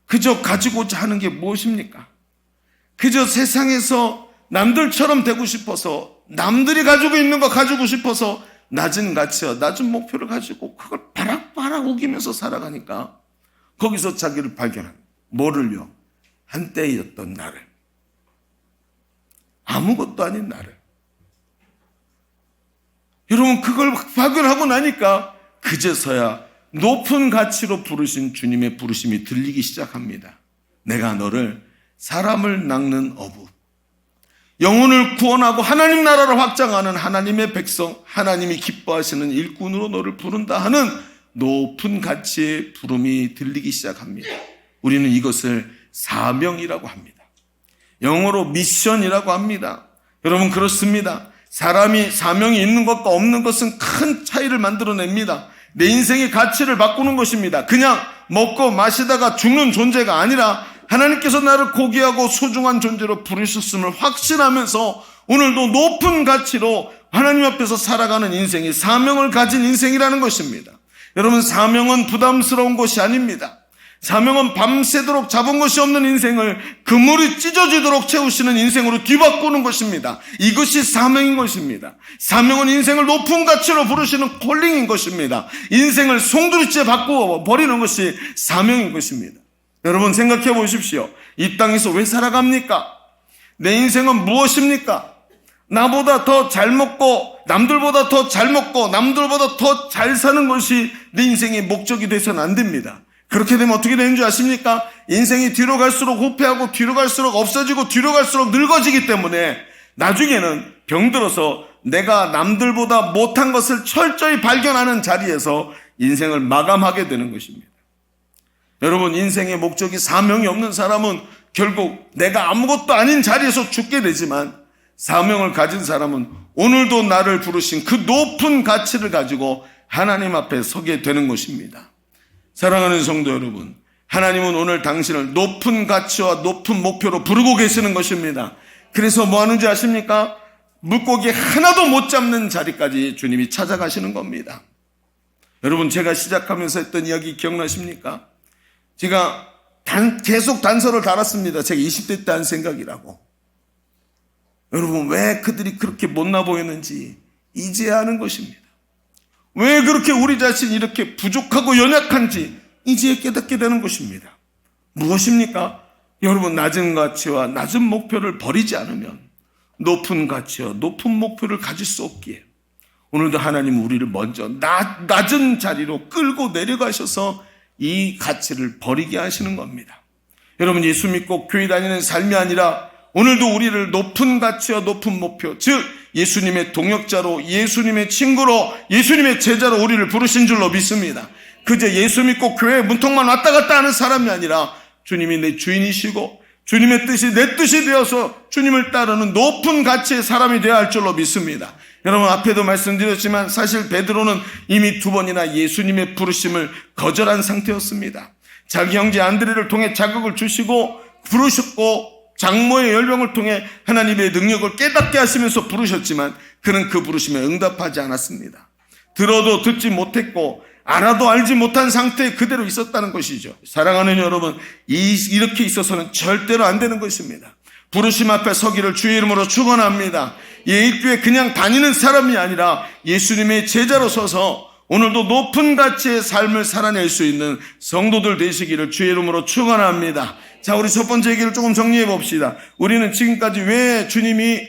그저 가지고자 하는 게 무엇입니까? 그저 세상에서 남들처럼 되고 싶어서, 남들이 가지고 있는 거 가지고 싶어서 낮은 가치와 낮은 목표를 가지고 그걸 바락바락 우기면서 살아가니까 거기서 자기를 발견한, 뭐를요? 한때였던 나를, 아무것도 아닌 나를. 여러분, 그걸 발견하고 나니까 그제서야 높은 가치로 부르신 주님의 부르심이 들리기 시작합니다. 내가 너를 사람을 낚는 어부, 영혼을 구원하고 하나님 나라를 확장하는 하나님의 백성, 하나님이 기뻐하시는 일꾼으로 너를 부른다 하는 높은 가치의 부름이 들리기 시작합니다. 우리는 이것을 사명이라고 합니다. 영어로 미션이라고 합니다. 여러분, 그렇습니다. 사람이 사명이 있는 것과 없는 것은 큰 차이를 만들어냅니다. 내 인생의 가치를 바꾸는 것입니다. 그냥 먹고 마시다가 죽는 존재가 아니라 하나님께서 나를 고귀하고 소중한 존재로 부르셨음을 확신하면서 오늘도 높은 가치로 하나님 앞에서 살아가는 인생이 사명을 가진 인생이라는 것입니다. 여러분, 사명은 부담스러운 것이 아닙니다. 사명은 밤새도록 잡은 것이 없는 인생을 그물이 찢어지도록 채우시는 인생으로 뒤바꾸는 것입니다. 이것이 사명인 것입니다. 사명은 인생을 높은 가치로 부르시는 콜링인 것입니다. 인생을 송두리째 바꾸어 버리는 것이 사명인 것입니다. 여러분, 생각해 보십시오. 이 땅에서 왜 살아갑니까? 내 인생은 무엇입니까? 나보다 더 잘 먹고 남들보다 더 잘 먹고 남들보다 더 잘 사는 것이 내 인생의 목적이 돼서는 안 됩니다. 그렇게 되면 어떻게 되는 줄 아십니까? 인생이 뒤로 갈수록 후퇴하고 뒤로 갈수록 없어지고 뒤로 갈수록 늙어지기 때문에 나중에는 병들어서 내가 남들보다 못한 것을 철저히 발견하는 자리에서 인생을 마감하게 되는 것입니다. 여러분, 인생의 목적이 사명이 없는 사람은 결국 내가 아무것도 아닌 자리에서 죽게 되지만, 사명을 가진 사람은 오늘도 나를 부르신 그 높은 가치를 가지고 하나님 앞에 서게 되는 것입니다. 사랑하는 성도 여러분, 하나님은 오늘 당신을 높은 가치와 높은 목표로 부르고 계시는 것입니다. 그래서 뭐 하는지 아십니까? 물고기 하나도 못 잡는 자리까지 주님이 찾아가시는 겁니다. 여러분, 제가 시작하면서 했던 이야기 기억나십니까? 제가 계속 단서를 달았습니다. 제가 20대 때 한 생각이라고. 여러분, 왜 그들이 그렇게 못나 보였는지 이제야 아는 것입니다. 왜 그렇게 우리 자신이 이렇게 부족하고 연약한지 이제 깨닫게 되는 것입니다. 무엇입니까? 여러분, 낮은 가치와 낮은 목표를 버리지 않으면 높은 가치와 높은 목표를 가질 수 없기에 오늘도 하나님은 우리를 먼저 낮은 자리로 끌고 내려가셔서 이 가치를 버리게 하시는 겁니다. 여러분, 예수 믿고 교회 다니는 삶이 아니라 오늘도 우리를 높은 가치와 높은 목표, 즉 예수님의 동역자로, 예수님의 친구로, 예수님의 제자로 우리를 부르신 줄로 믿습니다. 그저 예수 믿고 교회 문턱만 왔다 갔다 하는 사람이 아니라 주님이 내 주인이시고 주님의 뜻이 내 뜻이 되어서 주님을 따르는 높은 가치의 사람이 되어야 할 줄로 믿습니다. 여러분, 앞에도 말씀드렸지만 사실 베드로는 이미 2번이나 예수님의 부르심을 거절한 상태였습니다. 자기 형제 안드레를 통해 자극을 주시고 부르셨고 장모의 열병을 통해 하나님의 능력을 깨닫게 하시면서 부르셨지만 그는 그 부르심에 응답하지 않았습니다. 들어도 듣지 못했고 알아도 알지 못한 상태에 그대로 있었다는 것이죠. 사랑하는 여러분, 이렇게 있어서는 절대로 안 되는 것입니다. 부르심 앞에 서기를 주의 이름으로 축원합니다. 예일교회 그냥 다니는 사람이 아니라 예수님의 제자로 서서 오늘도 높은 가치의 삶을 살아낼 수 있는 성도들 되시기를 주의 이름으로 축원합니다. 자, 우리 첫 번째 얘기를 조금 정리해 봅시다. 우리는 지금까지 왜 주님이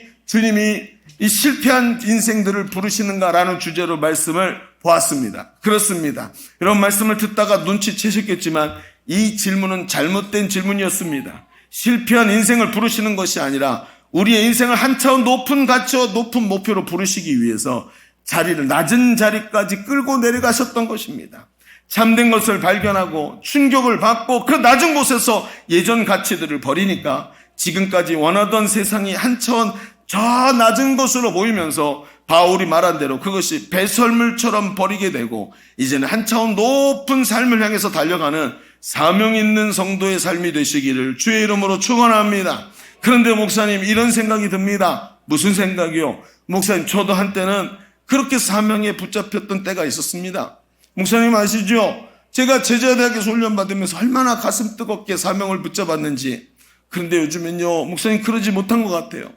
이 실패한 인생들을 부르시는가라는 주제로 말씀을 보았습니다. 그렇습니다. 이런 말씀을 듣다가 눈치채셨겠지만 이 질문은 잘못된 질문이었습니다. 실패한 인생을 부르시는 것이 아니라 우리의 인생을 한 차원 높은 가치와 높은 목표로 부르시기 위해서 자리를 낮은 자리까지 끌고 내려가셨던 것입니다. 참된 것을 발견하고 충격을 받고 그 낮은 곳에서 예전 가치들을 버리니까 지금까지 원하던 세상이 한 차원 저 낮은 곳으로 보이면서 바울이 말한 대로 그것이 배설물처럼 버리게 되고 이제는 한 차원 높은 삶을 향해서 달려가는 사명 있는 성도의 삶이 되시기를 주의 이름으로 축원합니다. 그런데 목사님, 이런 생각이 듭니다. 무슨 생각이요? 목사님, 저도 한때는 그렇게 사명에 붙잡혔던 때가 있었습니다. 목사님 아시죠? 제가 제자대학에서 훈련받으면서 얼마나 가슴 뜨겁게 사명을 붙잡았는지. 그런데 요즘엔요, 목사님 그러지 못한 것 같아요.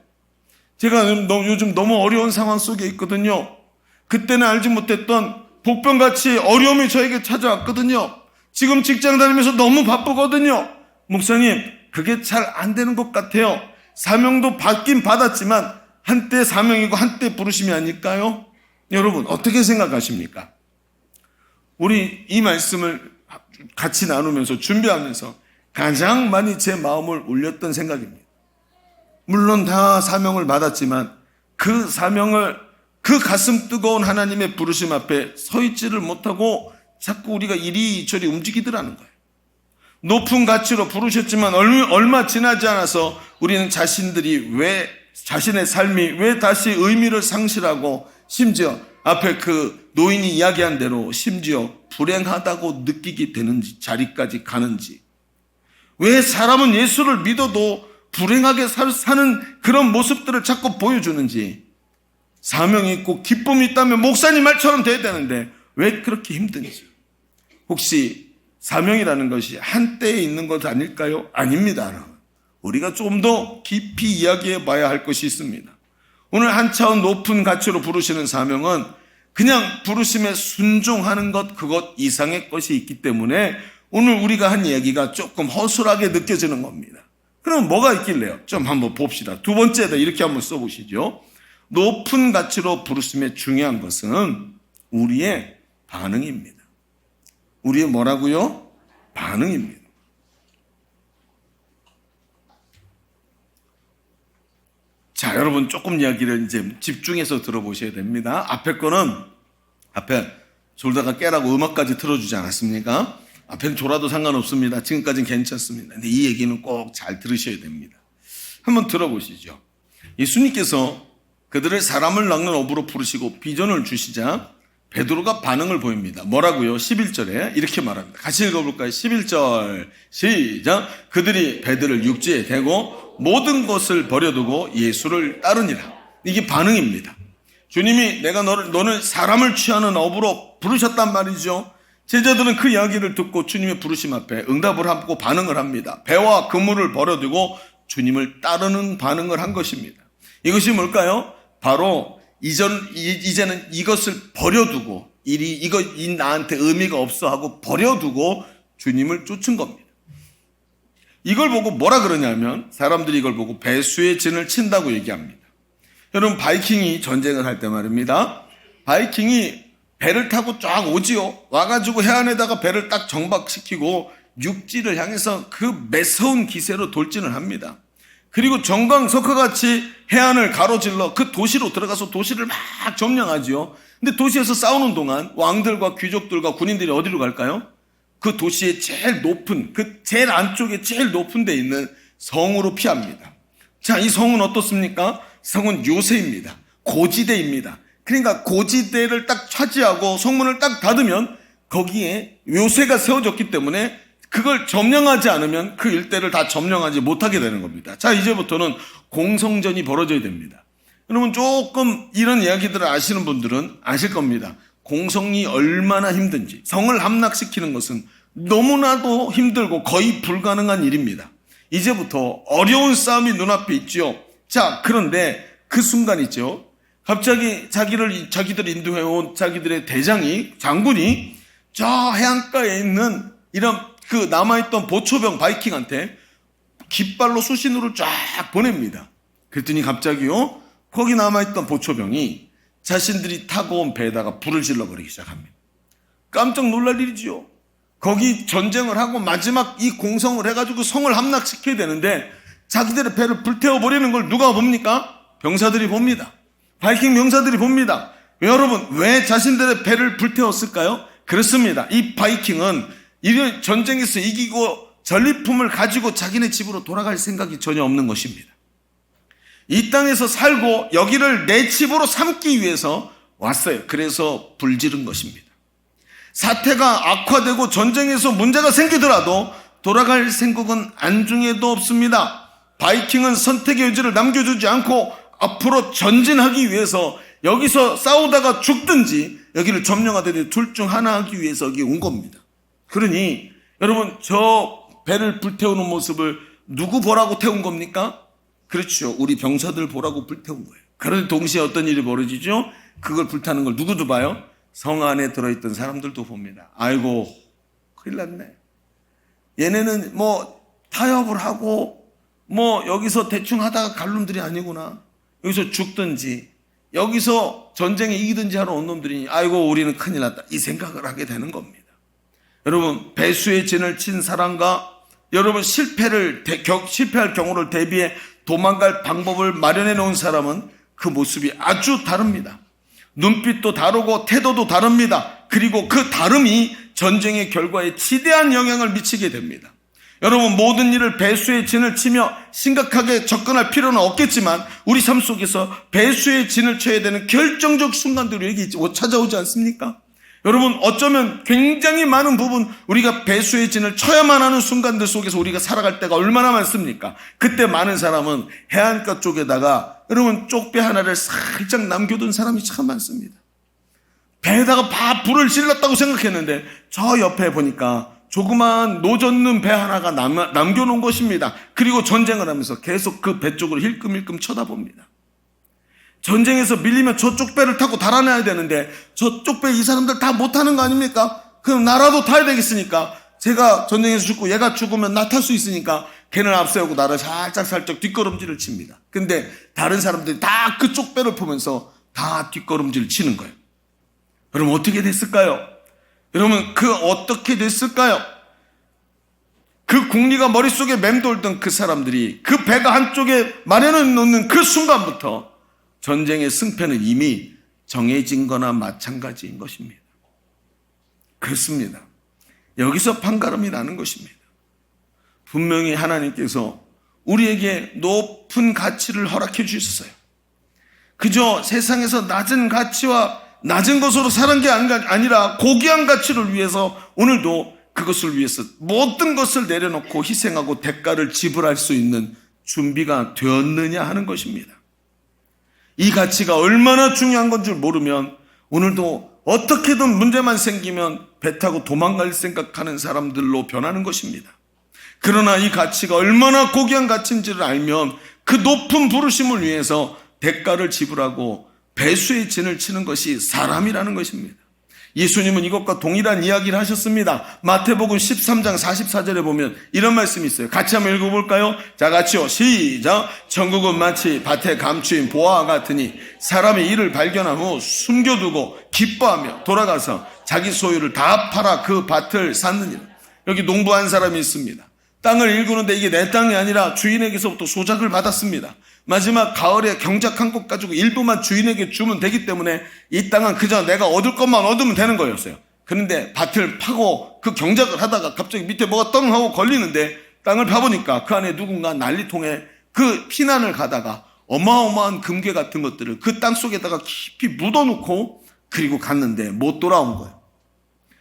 제가 요즘 너무 어려운 상황 속에 있거든요. 그때는 알지 못했던 복병같이 어려움이 저에게 찾아왔거든요. 지금 직장 다니면서 너무 바쁘거든요. 목사님, 그게 잘 안 되는 것 같아요. 사명도 받긴 받았지만 한때 사명이고 한때 부르심이 아닐까요? 여러분 어떻게 생각하십니까? 우리 이 말씀을 같이 나누면서 준비하면서 가장 많이 제 마음을 울렸던 생각입니다. 물론 다 사명을 받았지만 그 사명을 그 가슴 뜨거운 하나님의 부르심 앞에 서 있지를 못하고 자꾸 우리가 이리저리 움직이더라는 거예요. 높은 가치로 부르셨지만 얼마 지나지 않아서 우리는 자신들이 왜 자신의 삶이 왜 다시 의미를 상실하고 심지어 앞에 그 노인이 이야기한 대로 심지어 불행하다고 느끼게 되는지 자리까지 가는지 왜 사람은 예수를 믿어도 불행하게 사는 그런 모습들을 자꾸 보여주는지 사명이 있고 기쁨이 있다면 목사님 말처럼 돼야 되는데 왜 그렇게 힘든지 혹시 사명이라는 것이 한때에 있는 것 아닐까요? 아닙니다. 우리가 좀 더 깊이 이야기해 봐야 할 것이 있습니다. 오늘 한 차원 높은 가치로 부르시는 사명은 그냥 부르심에 순종하는 것 그것 이상의 것이 있기 때문에 오늘 우리가 한 이야기가 조금 허술하게 느껴지는 겁니다. 그럼 뭐가 있길래요? 좀 한번 봅시다. 두 번째다 이렇게 한번 써보시죠. 높은 가치로 부르심의 중요한 것은 우리의 반응입니다. 우리의 뭐라고요? 반응입니다. 자, 여러분 조금 이야기를 이제 집중해서 들어보셔야 됩니다. 앞에 거는 앞에 졸다가 깨라고 음악까지 틀어주지 않았습니까? 앞에는 졸아도 상관없습니다. 지금까지는 괜찮습니다. 근데 이 얘기는 꼭 잘 들으셔야 됩니다. 한번 들어보시죠. 예수님께서 그들을 사람을 낚는 어부로 부르시고 비전을 주시자 베드로가 반응을 보입니다. 뭐라고요? 11절에 이렇게 말합니다. 같이 읽어볼까요? 11절 시작. 그들이 배들을 육지에 대고 모든 것을 버려두고 예수를 따르니라. 이게 반응입니다. 주님이 내가 너를 사람을 취하는 어부로 부르셨단 말이죠. 제자들은 그 이야기를 듣고 주님의 부르심 앞에 응답을 하고 반응을 합니다. 배와 그물을 버려두고 주님을 따르는 반응을 한 것입니다. 이것이 뭘까요? 바로 이제는 이것을 버려두고 이거 나한테 의미가 없어 하고 버려두고 주님을 쫓은 겁니다. 이걸 보고 뭐라 그러냐면 사람들이 이걸 보고 배수의 진을 친다고 얘기합니다. 여러분 바이킹이 전쟁을 할 때 말입니다. 바이킹이 배를 타고 쫙 오지요. 와가지고 해안에다가 배를 딱 정박시키고 육지를 향해서 그 매서운 기세로 돌진을 합니다. 그리고 정광석화같이 해안을 가로질러 그 도시로 들어가서 도시를 막 점령하지요. 근데 도시에서 싸우는 동안 왕들과 귀족들과 군인들이 어디로 갈까요? 그 도시의 제일 높은 그 제일 안쪽에 제일 높은 데 있는 성으로 피합니다. 자, 이 성은 어떻습니까? 성은 요새입니다. 고지대입니다. 그러니까 고지대를 딱 차지하고 성문을 딱 닫으면 거기에 요새가 세워졌기 때문에 그걸 점령하지 않으면 그 일대를 다 점령하지 못하게 되는 겁니다. 자, 이제부터는 공성전이 벌어져야 됩니다. 여러분 조금 이런 이야기들을 아시는 분들은 아실 겁니다. 공성이 얼마나 힘든지. 성을 함락시키는 것은 너무나도 힘들고 거의 불가능한 일입니다. 이제부터 어려운 싸움이 눈앞에 있죠. 자, 그런데 그 순간 있죠. 갑자기 자기들 인도해온 자기들의 장군이 저 해안가에 있는 이런 그 남아있던 보초병 바이킹한테 깃발로 수신호를 쫙 보냅니다. 그랬더니 갑자기요, 거기 남아있던 보초병이 자신들이 타고 온 배에다가 불을 질러버리기 시작합니다. 깜짝 놀랄 일이지요. 거기 전쟁을 하고 마지막 이 공성을 해가지고 성을 함락시켜야 되는데 자기들의 배를 불태워버리는 걸 누가 봅니까? 병사들이 봅니다. 바이킹 병사들이 봅니다. 여러분, 왜 자신들의 배를 불태웠을까요? 그렇습니다. 이 바이킹은 이런 전쟁에서 이기고 전리품을 가지고 자기네 집으로 돌아갈 생각이 전혀 없는 것입니다. 이 땅에서 살고 여기를 내 집으로 삼기 위해서 왔어요. 그래서 불지른 것입니다. 사태가 악화되고 전쟁에서 문제가 생기더라도 돌아갈 생각은 안중에도 없습니다. 바이킹은 선택의 여지를 남겨주지 않고 앞으로 전진하기 위해서 여기서 싸우다가 죽든지 여기를 점령하든지 둘 중 하나 하기 위해서 여기 온 겁니다. 그러니 여러분, 저 배를 불태우는 모습을 누구 보라고 태운 겁니까? 그렇죠. 우리 병사들 보라고 불태운 거예요. 그런데 동시에 어떤 일이 벌어지죠? 그걸 불타는 걸 누구도 봐요? 성 안에 들어있던 사람들도 봅니다. 아이고, 큰일 났네. 얘네는 뭐 타협을 하고 뭐 여기서 대충 하다가 갈 놈들이 아니구나. 여기서 죽든지 여기서 전쟁에 이기든지 하러 온 놈들이니 아이고, 우리는 큰일 났다, 이 생각을 하게 되는 겁니다. 여러분, 배수의 진을 친 사람과 여러분 실패할 경우를 대비해 도망갈 방법을 마련해 놓은 사람은 그 모습이 아주 다릅니다. 눈빛도 다르고 태도도 다릅니다. 그리고 그 다름이 전쟁의 결과에 지대한 영향을 미치게 됩니다. 여러분, 모든 일을 배수의 진을 치며 심각하게 접근할 필요는 없겠지만 우리 삶 속에서 배수의 진을 쳐야 되는 결정적 순간들이 여기 찾아오지 않습니까? 여러분, 어쩌면 굉장히 많은 부분 우리가 배수의 진을 쳐야만 하는 순간들 속에서 우리가 살아갈 때가 얼마나 많습니까? 그때 많은 사람은 해안가 쪽에다가 여러분 쪽배 하나를 살짝 남겨둔 사람이 참 많습니다. 배에다가 불을 질렀다고 생각했는데 저 옆에 보니까 조그만 노젓는 배 하나가 남겨놓은 것입니다. 그리고 전쟁을 하면서 계속 그 배 쪽으로 힐끔힐끔 쳐다봅니다. 전쟁에서 밀리면 저쪽 배를 타고 달아나야 되는데 저쪽 배 이 사람들 다 못하는 거 아닙니까? 그럼 나라도 타야 되겠으니까 제가 전쟁에서 죽고 얘가 죽으면 나 탈 수 있으니까 걔는 앞세우고 나를 살짝 뒷걸음질을 칩니다. 근데 다른 사람들이 다 그쪽 배를 보면서 다 뒷걸음질을 치는 거예요. 여러분, 어떻게 됐을까요? 여러분, 어떻게 됐을까요? 그 국리가 머릿속에 맴돌던 그 사람들이 그 배가 한쪽에 마련해 놓는 그 순간부터 전쟁의 승패는 이미 정해진 거나 마찬가지인 것입니다. 그렇습니다. 여기서 판가름이 나는 것입니다. 분명히 하나님께서 우리에게 높은 가치를 허락해 주셨어요. 그저 세상에서 낮은 가치와 낮은 것으로 사는 게 아니라 고귀한 가치를 위해서 오늘도 그것을 위해서 모든 것을 내려놓고 희생하고 대가를 지불할 수 있는 준비가 되었느냐 하는 것입니다. 이 가치가 얼마나 중요한 건 줄 모르면 오늘도 어떻게든 문제만 생기면 배 타고 도망갈 생각하는 사람들로 변하는 것입니다. 그러나 이 가치가 얼마나 고귀한 가치인지를 알면 그 높은 부르심을 위해서 대가를 지불하고 배수의 진을 치는 것이 사람이라는 것입니다. 예수님은 이것과 동일한 이야기를 하셨습니다. 마태복음 13장 44절에 보면 이런 말씀이 있어요. 같이 한번 읽어볼까요? 자, 같이요. 시작. 천국은 마치 밭에 감추인 보화와 같으니 사람이 이를 발견한 후 숨겨두고 기뻐하며 돌아가서 자기 소유를 다 팔아 그 밭을 샀느니라. 여기 농부한 사람이 있습니다. 땅을 일구는데 이게 내 땅이 아니라 주인에게서부터 소작을 받았습니다. 마지막 가을에 경작한 것 가지고 일부만 주인에게 주면 되기 때문에 이 땅은 그저 내가 얻을 것만 얻으면 되는 거였어요. 그런데 밭을 파고 그 경작을 하다가 갑자기 밑에 뭐가 떵 하고 걸리는데 땅을 파보니까 그 안에 누군가 난리통에 그 피난을 가다가 어마어마한 금괴 같은 것들을 그 땅 속에다가 깊이 묻어놓고 그리고 갔는데 못 돌아온 거예요.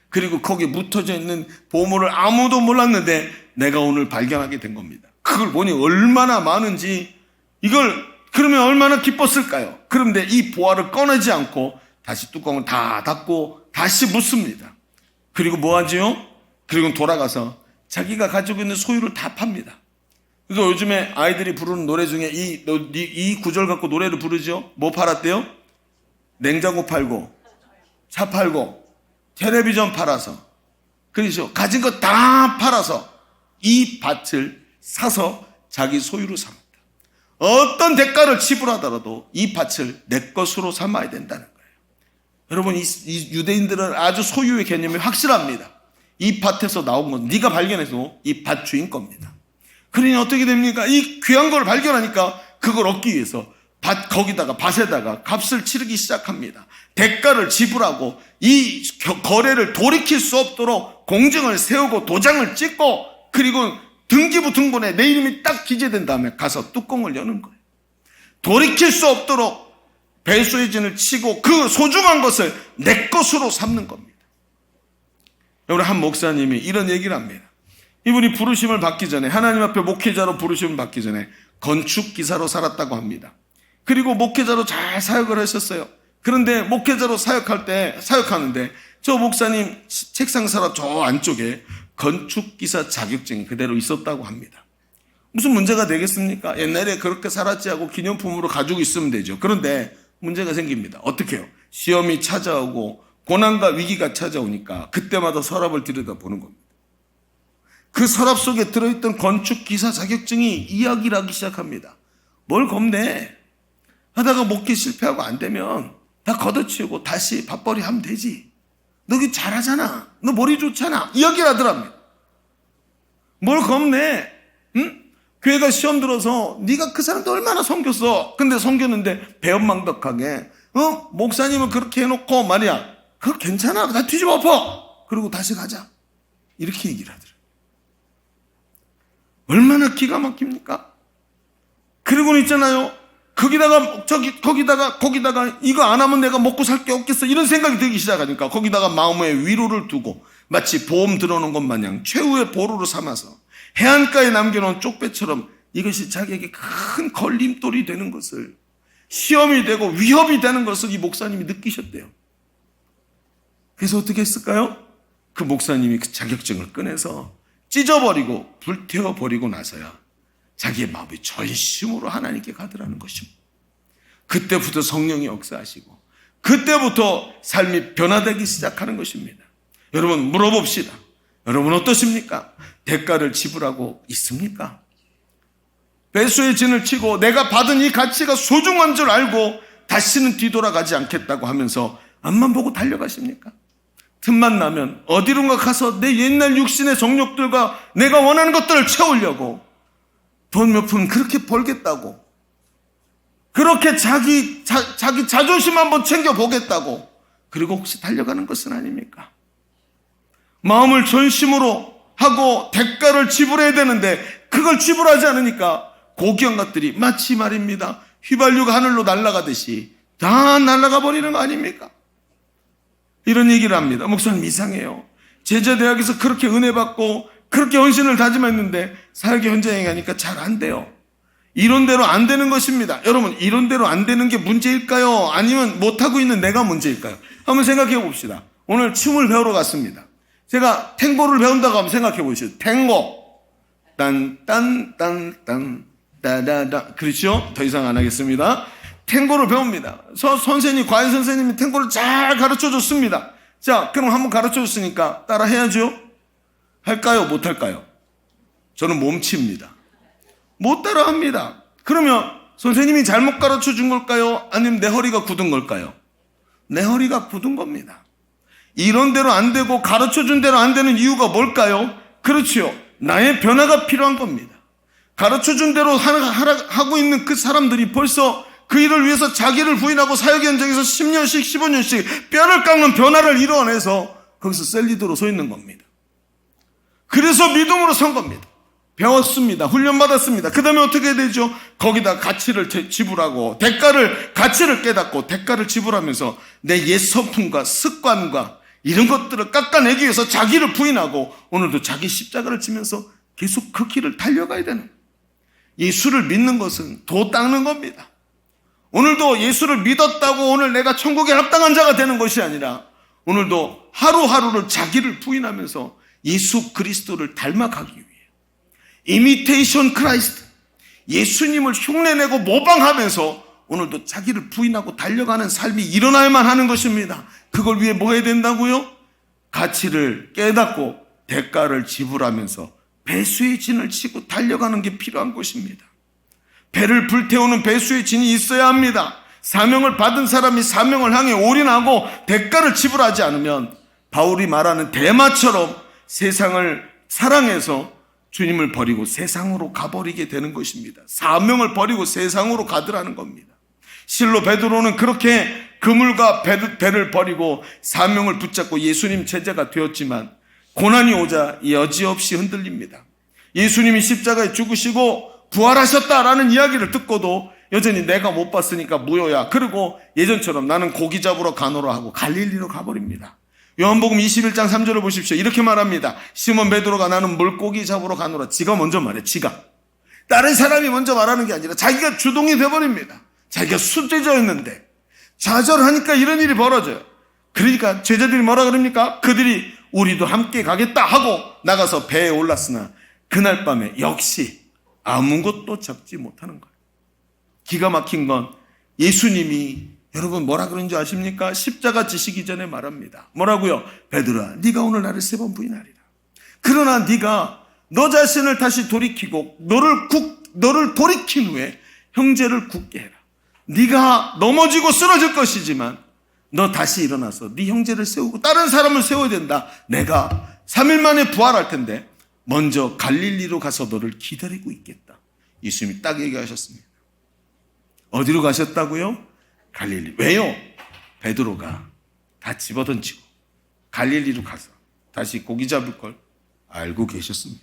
그리고 거기에 묻혀져 있는 보물을 아무도 몰랐는데 내가 오늘 발견하게 된 겁니다. 그걸 보니 얼마나 많은지, 이걸 그러면 얼마나 기뻤을까요? 그런데 이 보화를 꺼내지 않고 다시 뚜껑을 다 닫고 다시 묻습니다. 그리고 뭐 하지요? 그리고 돌아가서 자기가 가지고 있는 소유를 다 팝니다. 그래서 요즘에 아이들이 부르는 노래 중에 이 구절 갖고 노래를 부르죠. 뭐 팔았대요? 냉장고 팔고 차 팔고 텔레비전 팔아서, 그렇죠, 가진 거 다 팔아서 이 밭을 사서 자기 소유로 삼았다. 어떤 대가를 지불하더라도 이 밭을 내 것으로 삼아야 된다는 거예요. 여러분, 이 유대인들은 아주 소유의 개념이 확실합니다. 이 밭에서 나온 건 네가 발견해서 이 밭 주인 겁니다. 그러니 어떻게 됩니까? 이 귀한 걸 발견하니까 그걸 얻기 위해서 밭에다가 값을 치르기 시작합니다. 대가를 지불하고 이 거래를 돌이킬 수 없도록 공증을 세우고 도장을 찍고, 그리고 등기부 등본에 내 이름이 딱 기재된 다음에 가서 뚜껑을 여는 거예요. 돌이킬 수 없도록 배수의 진을 치고 그 소중한 것을 내 것으로 삼는 겁니다. 여러분, 한 목사님이 이런 얘기를 합니다. 이분이 부르심을 받기 전에, 하나님 앞에 목회자로 부르심을 받기 전에 건축기사로 살았다고 합니다. 그리고 목회자로 잘 사역을 하셨어요. 그런데 목회자로 사역하는데 저 목사님 책상 서랍 저 안쪽에 건축기사 자격증이 그대로 있었다고 합니다. 무슨 문제가 되겠습니까? 옛날에 그렇게 살았지 하고 기념품으로 가지고 있으면 되죠. 그런데 문제가 생깁니다. 어떻게 해요? 시험이 찾아오고 고난과 위기가 찾아오니까 그때마다 서랍을 들여다보는 겁니다. 그 서랍 속에 들어있던 건축기사 자격증이 이야기를 하기 시작합니다. 뭘 겁내? 하다가 목회 실패하고 안 되면 다 걷어치우고 다시 밥벌이 하면 되지. 너 그 잘하잖아. 너 머리 좋잖아. 이야기를 하더랍니다. 뭘 겁내? 응? 교회가 시험 들어서 네가 그 사람도 얼마나 섬겼어. 근데 섬겼는데 배은망덕하게 목사님은 그렇게 해놓고 말이야. 그거 괜찮아. 다 뒤집어 엎어. 그리고 다시 가자. 이렇게 얘기를 하더라. 얼마나 기가 막힙니까? 그리고는 있잖아요. 거기다가 이거 안 하면 내가 먹고 살 게 없겠어. 이런 생각이 들기 시작하니까 거기다가 마음의 위로를 두고 마치 보험 들어놓은 것 마냥 최후의 보루를 삼아서 해안가에 남겨놓은 쪽배처럼 이것이 자기에게 큰 걸림돌이 되는 것을, 시험이 되고 위협이 되는 것을 이 목사님이 느끼셨대요. 그래서 어떻게 했을까요? 그 목사님이 그 자격증을 꺼내서 찢어버리고 불태워버리고 나서야 자기의 마음이 전심으로 하나님께 가더라는 것입니다. 그때부터 성령이 역사하시고 그때부터 삶이 변화되기 시작하는 것입니다. 여러분, 물어봅시다. 여러분 어떠십니까? 대가를 지불하고 있습니까? 배수의 진을 치고 내가 받은 이 가치가 소중한 줄 알고 다시는 뒤돌아가지 않겠다고 하면서 앞만 보고 달려가십니까? 틈만 나면 어디론가 가서 내 옛날 육신의 정욕들과 내가 원하는 것들을 채우려고 돈 몇 푼 그렇게 벌겠다고, 그렇게 자기 자존심 한번 챙겨보겠다고, 그리고 혹시 달려가는 것은 아닙니까? 마음을 전심으로 하고 대가를 지불해야 되는데 그걸 지불하지 않으니까 고귀한 것들이 마치 말입니다. 휘발유가 하늘로 날아가듯이 다 날아가 버리는 거 아닙니까? 이런 얘기를 합니다. 목사님 이상해요. 제자대학에서 그렇게 은혜 받고 그렇게 헌신을 다짐했는데 사역의 현장에 가니까 잘 안 돼요. 이론대로 안 되는 것입니다. 여러분, 이론대로 안 되는 게 문제일까요? 아니면 못하고 있는 내가 문제일까요? 한번 생각해 봅시다. 오늘 춤을 배우러 갔습니다. 제가 탱고를 배운다고 하면 생각해 보시죠. 탱고. 딴딴딴딴 따다다. 그렇죠? 더 이상 안 하겠습니다. 탱고를 배웁니다. 과연 선생님이 탱고를 잘 가르쳐 줬습니다. 자, 그럼 한번 가르쳐 줬으니까 따라 해야죠? 할까요? 못 할까요? 저는 몸치입니다. 못 따라 합니다. 그러면 선생님이 잘못 가르쳐 준 걸까요? 아니면 내 허리가 굳은 걸까요? 내 허리가 굳은 겁니다. 이론대로 안 되고 가르쳐 준 대로 안 되는 이유가 뭘까요? 그렇지요. 나의 변화가 필요한 겁니다. 가르쳐 준 대로 하고 있는 그 사람들이 벌써 그 일을 위해서 자기를 부인하고 사역 현장에서 10년씩 15년씩 뼈를 깎는 변화를 이뤄내서 거기서 셀리드로 서 있는 겁니다. 그래서 믿음으로 선 겁니다. 배웠습니다. 훈련받았습니다. 그 다음에 어떻게 해야 되죠? 거기다 가치를 지불하고 가치를 깨닫고 대가를 지불하면서 내 옛 성품과 습관과 이런 것들을 깎아내기 위해서 자기를 부인하고 오늘도 자기 십자가를 지면서 계속 그 길을 달려가야 되는, 예수를 믿는 것은 도 닦는 겁니다. 오늘도 예수를 믿었다고 오늘 내가 천국에 합당한 자가 되는 것이 아니라 오늘도 하루하루를 자기를 부인하면서 예수 그리스도를 닮아가기 위해 이미테이션 크라이스트, 예수님을 흉내내고 모방하면서 오늘도 자기를 부인하고 달려가는 삶이 일어나야만 하는 것입니다. 그걸 위해 뭐 해야 된다고요? 가치를 깨닫고 대가를 지불하면서 배수의 진을 치고 달려가는 게 필요한 것입니다. 배를 불태우는 배수의 진이 있어야 합니다. 사명을 받은 사람이 사명을 향해 올인하고 대가를 지불하지 않으면 바울이 말하는 대마처럼 세상을 사랑해서 주님을 버리고 세상으로 가버리게 되는 것입니다. 사명을 버리고 세상으로 가더라는 겁니다. 실로 베드로는 그렇게 그물과 배를 버리고 사명을 붙잡고 예수님 제자가 되었지만 고난이 오자 여지없이 흔들립니다. 예수님이 십자가에 죽으시고 부활하셨다라는 이야기를 듣고도 여전히 내가 못 봤으니까 무효야. 그리고 예전처럼 나는 고기 잡으러 가노라 하고 갈릴리로 가버립니다. 요한복음 21장 3절을 보십시오. 이렇게 말합니다. 시몬 베드로가 나는 물고기 잡으러 가노라. 지가 먼저 말해. 지가. 다른 사람이 먼저 말하는 게 아니라 자기가 주동이 돼버립니다. 자기가 수제자였는데 좌절하니까 이런 일이 벌어져요. 그러니까 제자들이 뭐라 그럽니까? 그들이 우리도 함께 가겠다 하고 나가서 배에 올랐으나 그날 밤에 역시 아무것도 잡지 못하는 거예요. 기가 막힌 건 예수님이 여러분 뭐라 그런지 아십니까? 십자가 지시기 전에 말합니다. 뭐라고요? 베드로야, 네가 오늘 나를 3번 부인하리라. 그러나 네가 너 자신을 다시 돌이키고 너를 돌이킨 후에 형제를 굳게 해라. 네가 넘어지고 쓰러질 것이지만 너 다시 일어나서 네 형제를 세우고 다른 사람을 세워야 된다. 내가 3일 만에 부활할 텐데 먼저 갈릴리로 가서 너를 기다리고 있겠다. 예수님이 딱 얘기하셨습니다. 어디로 가셨다고요? 갈릴리. 왜요? 베드로가 다 집어던지고 갈릴리로 가서 다시 고기 잡을 걸 알고 계셨습니다.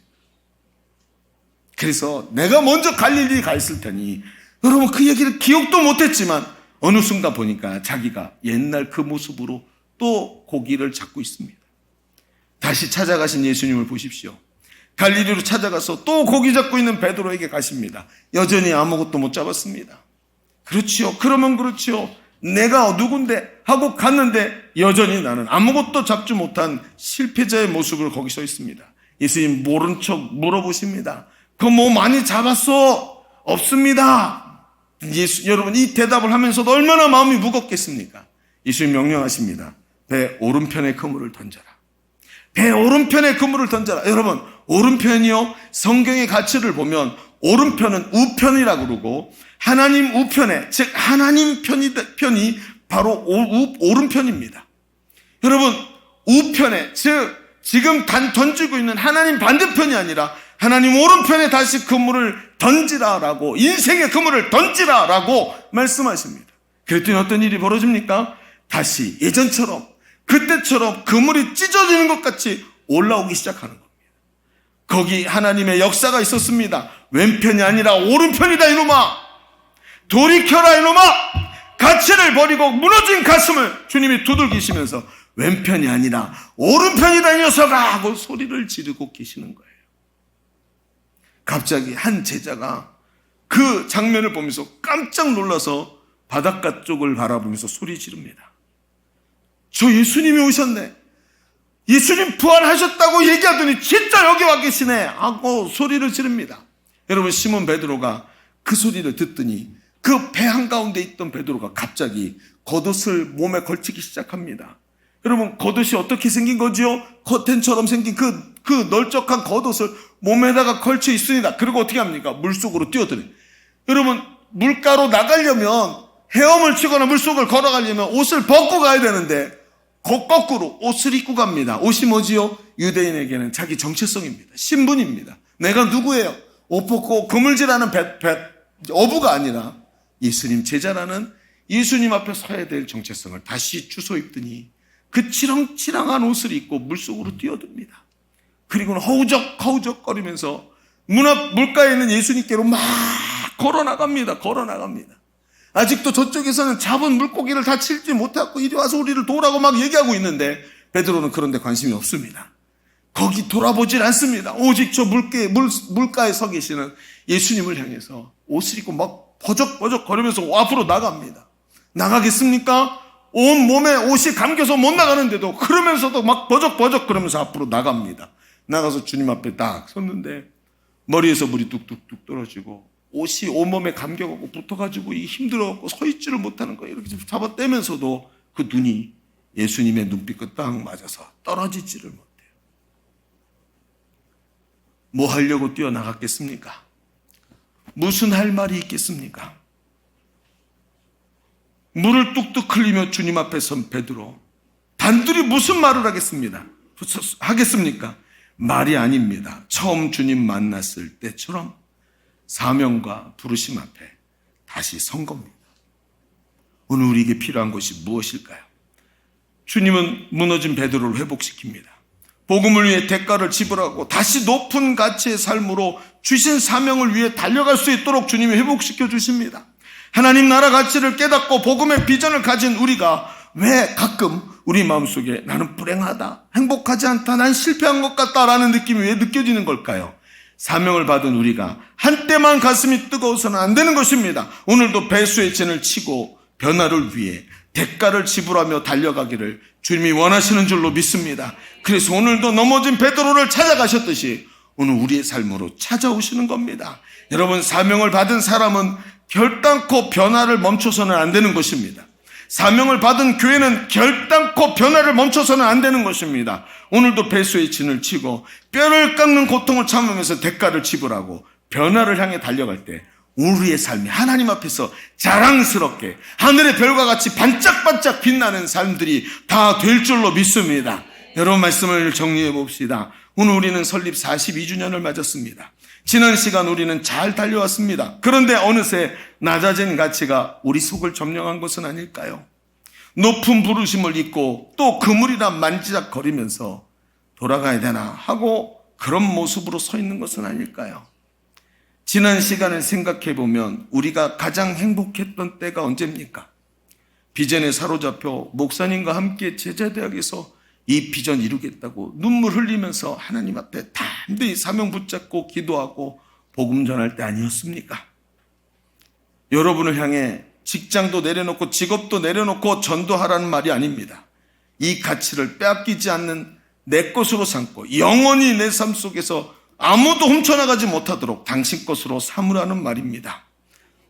그래서 내가 먼저 갈릴리 가 있을 테니 여러분 그 얘기를 기억도 못했지만 어느 순간 보니까 자기가 옛날 그 모습으로 또 고기를 잡고 있습니다. 다시 찾아가신 예수님을 보십시오. 갈릴리로 찾아가서 또 고기 잡고 있는 베드로에게 가십니다. 여전히 아무것도 못 잡았습니다. 그렇지요. 그러면 그렇지요. 내가 누군데 하고 갔는데 여전히 나는 아무것도 잡지 못한 실패자의 모습을 거기 서 있습니다. 예수님 모른 척 물어보십니다. 그 뭐 많이 잡았어? 없습니다. 여러분 이 대답을 하면서도 얼마나 마음이 무겁겠습니까? 예수님 명령하십니다. 배 오른편에 그물을 던져라. 배 오른편에 그물을 던져라. 여러분 오른편이요, 성경의 가치를 보면 오른편은 우편이라고 그러고 하나님 우편에, 즉 하나님 편이 바로 오른편입니다. 여러분 우편에, 즉 지금 던지고 있는 하나님 반대편이 아니라 하나님 오른편에 다시 그물을 던지라라고, 인생의 그물을 던지라라고 말씀하십니다. 그랬더니 어떤 일이 벌어집니까? 다시 예전처럼 그때처럼 그물이 찢어지는 것 같이 올라오기 시작하는 겁니다. 거기 하나님의 역사가 있었습니다. 왼편이 아니라 오른편이다 이놈아. 돌이켜라 이놈아. 가치를 버리고 무너진 가슴을 주님이 두들기시면서 왼편이 아니라 오른편이다 이 녀석아 하고 소리를 지르고 계시는 거예요. 갑자기 한 제자가 그 장면을 보면서 깜짝 놀라서 바닷가 쪽을 바라보면서 소리 지릅니다. 저 예수님이 오셨네. 예수님 부활하셨다고 얘기하더니 진짜 여기 와 계시네 하고 소리를 지릅니다. 여러분 시몬 베드로가 그 소리를 듣더니 그 배 한가운데 있던 베드로가 갑자기 겉옷을 몸에 걸치기 시작합니다. 여러분 겉옷이 어떻게 생긴 거지요? 커튼처럼 생긴 그 널쩍한 겉옷을 몸에다가 걸쳐 있습니다. 그리고 어떻게 합니까? 물속으로 뛰어드는. 여러분 물가로 나가려면 헤엄을 치거나 물속을 걸어가려면 옷을 벗고 가야 되는데 거꾸로 옷을 입고 갑니다. 옷이 뭐지요? 유대인에게는 자기 정체성입니다. 신분입니다. 내가 누구예요? 옷 벗고 그물질하는 어부가 아니라 예수님 제자라는 예수님 앞에 서야 될 정체성을 다시 주워 입더니 그 치렁치렁한 옷을 입고 물속으로 뛰어듭니다. 그리고는 허우적 거리면서 문 앞 물가에 있는 예수님께로 막 걸어나갑니다. 아직도 저쪽에서는 잡은 물고기를 다 칠지 못하고 이리 와서 우리를 도우라고 막 얘기하고 있는데 베드로는 그런 데 관심이 없습니다. 거기 돌아보질 않습니다. 오직 저 물가에 서 계시는 예수님을 향해서 옷을 입고 막 버적버적 거리면서 앞으로 나갑니다. 나가겠습니까? 온 몸에 옷이 감겨서 못 나가는데도 그러면서도 막 버적버적 그러면서 앞으로 나갑니다. 나가서 주님 앞에 딱 섰는데 머리에서 물이 뚝뚝뚝 떨어지고 옷이 온몸에 감겨가고 붙어가지고 힘들어갖고 서 있지를 못하는 거예요. 이렇게 잡아떼면서도 그 눈이 예수님의 눈빛과 딱 맞아서 떨어지지를 못해요. 뭐 하려고 뛰어나갔겠습니까? 무슨 할 말이 있겠습니까? 물을 뚝뚝 흘리며 주님 앞에 선 베드로 단둘이 무슨 말을 하겠습니까? 말이 아닙니다. 처음 주님 만났을 때처럼 사명과 부르심 앞에 다시 선 겁니다. 오늘 우리에게 필요한 것이 무엇일까요? 주님은 무너진 베드로를 회복시킵니다. 복음을 위해 대가를 지불하고 다시 높은 가치의 삶으로 주신 사명을 위해 달려갈 수 있도록 주님이 회복시켜 주십니다. 하나님 나라 가치를 깨닫고 복음의 비전을 가진 우리가 왜 가끔 우리 마음속에 나는 불행하다, 행복하지 않다, 난 실패한 것 같다라는 느낌이 왜 느껴지는 걸까요? 사명을 받은 우리가 한때만 가슴이 뜨거워서는 안 되는 것입니다. 오늘도 배수의 진을 치고 변화를 위해 대가를 지불하며 달려가기를 주님이 원하시는 줄로 믿습니다. 그래서 오늘도 넘어진 베드로를 찾아가셨듯이 오늘 우리의 삶으로 찾아오시는 겁니다. 여러분, 사명을 받은 사람은 결단코 변화를 멈춰서는 안 되는 것입니다. 사명을 받은 교회는 결단코 변화를 멈춰서는 안 되는 것입니다. 오늘도 배수의 진을 치고 뼈를 깎는 고통을 참으면서 대가를 지불하고 변화를 향해 달려갈 때 우리의 삶이 하나님 앞에서 자랑스럽게 하늘의 별과 같이 반짝반짝 빛나는 삶들이 다 될 줄로 믿습니다. 여러분, 말씀을 정리해 봅시다. 오늘 우리는 설립 42주년을 맞았습니다. 지난 시간 우리는 잘 달려왔습니다. 그런데 어느새 낮아진 가치가 우리 속을 점령한 것은 아닐까요? 높은 부르심을 잊고 또 그물이나 만지작거리면서 돌아가야 되나 하고 그런 모습으로 서 있는 것은 아닐까요? 지난 시간을 생각해 보면 우리가 가장 행복했던 때가 언제입니까? 비전에 사로잡혀 목사님과 함께 제자대학에서 이 비전 이루겠다고 눈물 흘리면서 하나님 앞에 담대히 사명 붙잡고 기도하고 복음 전할 때 아니었습니까? 여러분을 향해 직장도 내려놓고 직업도 내려놓고 전도하라는 말이 아닙니다. 이 가치를 빼앗기지 않는 내 것으로 삼고 영원히 내 삶 속에서 아무도 훔쳐나가지 못하도록 당신 것으로 삼으라는 말입니다.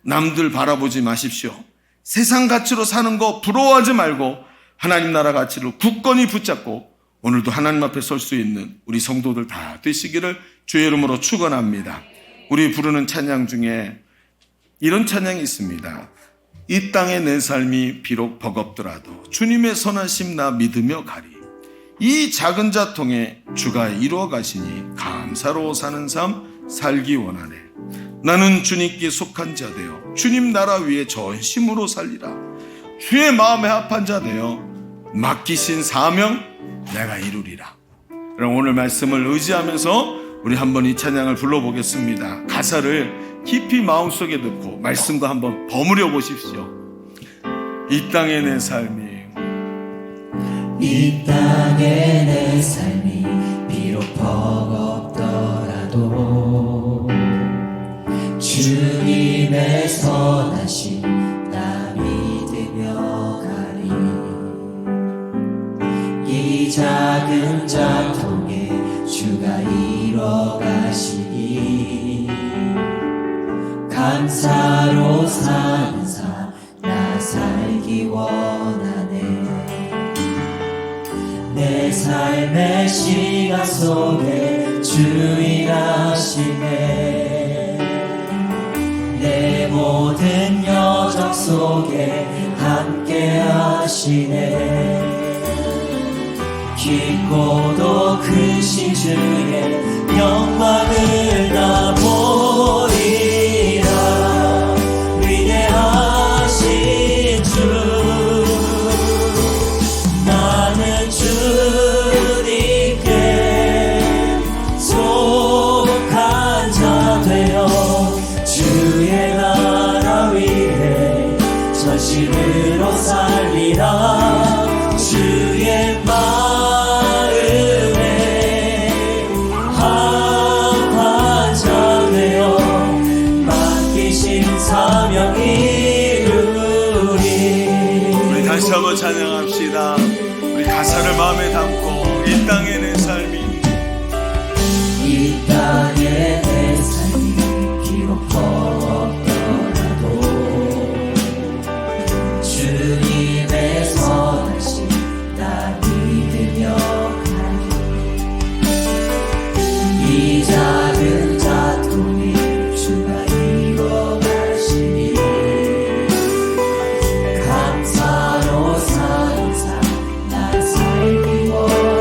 남들 바라보지 마십시오. 세상 가치로 사는 거 부러워하지 말고 하나님 나라 가치를 굳건히 붙잡고 오늘도 하나님 앞에 설 수 있는 우리 성도들 다 되시기를 주의 이름으로 축원합니다. 우리 부르는 찬양 중에 이런 찬양이 있습니다. 이 땅의 내 삶이 비록 버겁더라도 주님의 선하심 나 믿으며 가리. 이 작은 자통에 주가 이루어 가시니 감사로 사는 삶 살기 원하네. 나는 주님께 속한 자 되어 주님 나라 위에 전심으로 살리라. 주의 마음에 합한 자 되어 맡기신 사명 내가 이루리라. 그럼 오늘 말씀을 의지하면서 우리 한번 이 찬양을 불러보겠습니다. 가사를 깊이 마음속에 넣고 말씀과 한번 버무려 보십시오. 이 땅의 내 삶이 이 땅의 내 삶이 비록 버겁더라도 주님의 선하심 나 믿으며 가리. 이 작은 자통에 주가 이뤄 가시니 감사로 사는 삶 나 살기 원하네. 내 삶의 시간 속에 주 일하시네. 내 모든 여정 속에 함께 하시네. 깊고도 크신 주의 영광을 나 보리라. 위대하신 주 나는 주님께 속한 자 되어 주의 나라 위에 전심으로 살리라. 주의 마음에 합한 자 되어 맡기신 사명 이루리. 우리 다시 한번 찬양합시다. 우리 가사를 마음에 담고 이 땅의 내 삶이 이 땅의 내 삶이 비록 버겁더라도 주님의 선하심 나 믿으며 가리. 이 작은 자통에 주가 이뤄 가시니 감사로 사는 삶 난 살기 원하네.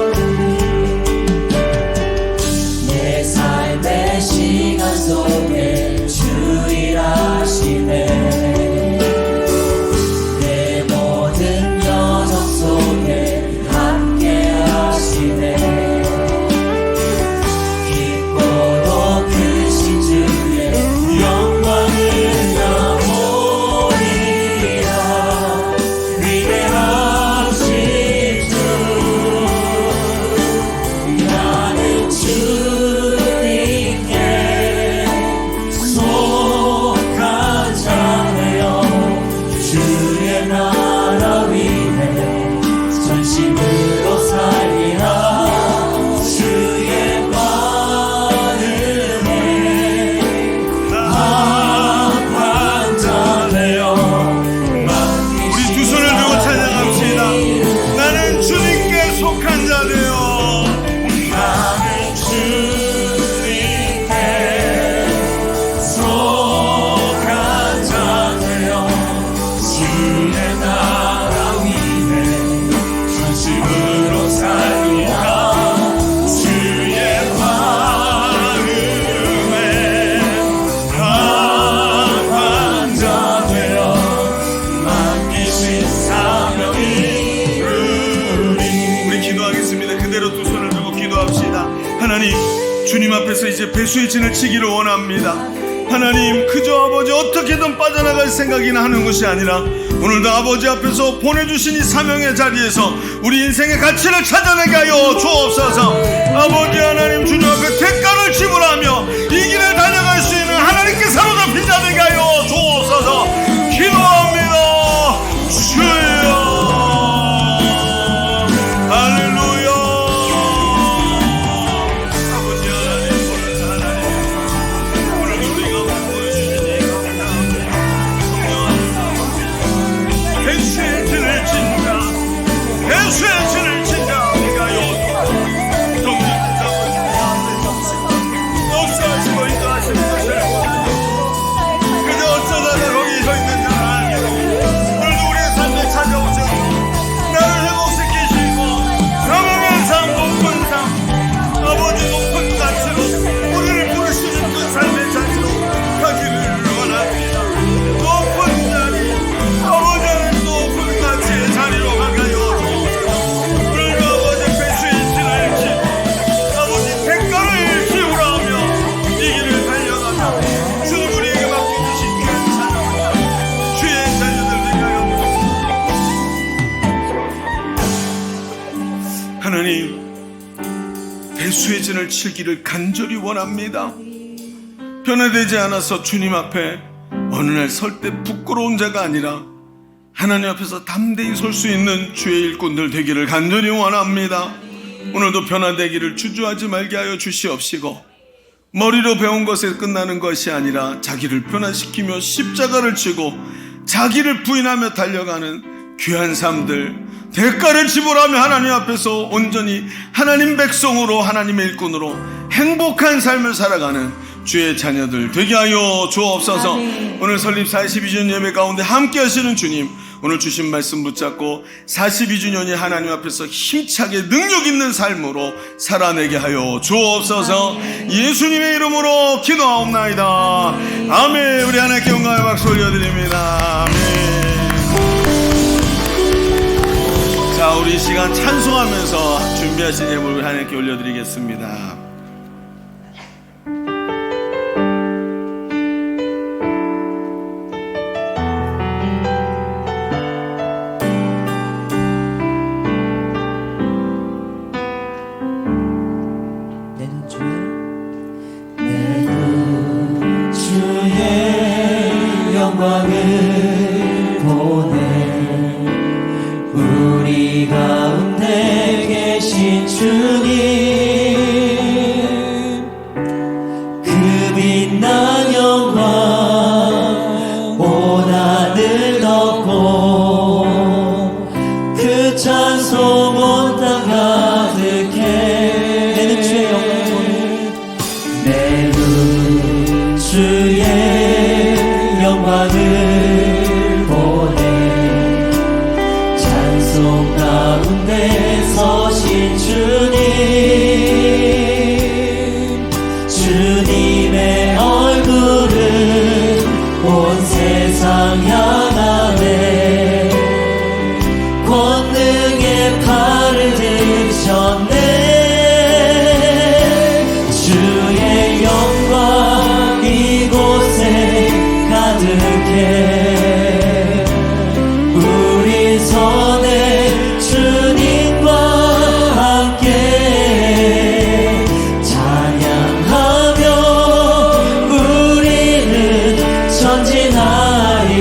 주님 앞에서 이제 배수의 진을 치기를 원합니다. 하나님, 그저 아버지 어떻게든 빠져나갈 생각이나 하는 것이 아니라 오늘도 아버지 앞에서 보내주신 이 사명의 자리에서 우리 인생의 가치를 찾아내게 하여 주옵소서. 아버지 하나님, 주님 앞에 대가를 지불하며 이 길을 달려갈 수 있는 하나님께 사로잡힌 자 되게 하여 주옵소서. 기도합니다. 주여. 할렐루야. 아버지 하나님, 오늘 우리가 보여주신 이 배수의 진을 진다, 배수의 진을 진다. 우리가 역사하시고 인도하시는 것을 그저 어쩌다가 거기 서 있는 자는 아니고 오늘도 우리의 삶에 찾아오셔서 나를 회복시키시고 사망의 삶, 높은 삶, 아버지 높은 가치로 우리를 부르시는 그 삶의 자리로 가기를 원합니다. 높은 자리, 아버지 하나님 높은 가치의 자리로 가가요 주옵소서. 오늘도 아버지 배수의 진을 지고 아버지 대가를 지불하며 이 길을 달려가며 주님 우리에게 맡겨주신 귀한 사명, 주의 자녀들 되게 하여 주옵소서. 하나님, 배수의 진을 치기를 간절히 원합니다. 변화되지 않아서 주님 앞에 어느 날 설 때 부끄러운 자가 아니라 하나님 앞에서 담대히 설 수 있는 주의 일꾼들 되기를 간절히 원합니다. 오늘도 변화되기를 주저하지 말게 하여 주시옵시고 머리로 배운 것에 끝나는 것이 아니라 자기를 변화시키며 십자가를 지고 자기를 부인하며 달려가는 귀한 삶들, 대가를 지불하며 하나님 앞에서 온전히 하나님 백성으로, 하나님의 일꾼으로 행복한 삶을 살아가는 주의 자녀들 되게 하여 주옵소서. 오늘 설립 42주년 예배 가운데 함께 하시는 주님, 오늘 주신 말씀 붙잡고 42주년이 하나님 앞에서 힘차게 능력 있는 삶으로 살아내게 하여 주옵소서. 예수님의 이름으로 기도하옵나이다. 아멘. 우리 하나님께 영광의 박수 올려드립니다. 아멘. 자, 우리 이 시간 찬송하면서 준비하신 예물을 하나님께 올려드리겠습니다. 주의 영광을 보내 우리 가운데 계신 주님, 그 빛난 영광 온 하늘 덮고 그 찬송 온 땅 가득해. 내는 주의 영광을 보내, 내는 주의 영광을 보내 찬송 가운데 서신 주님, 주님의 얼굴은 온 세상 향하네. 권능의 팔을 드셨네. 주의 영광 이곳에 가득해. 우리 손에 주님과 함께 찬양하며 우리는 전진하리.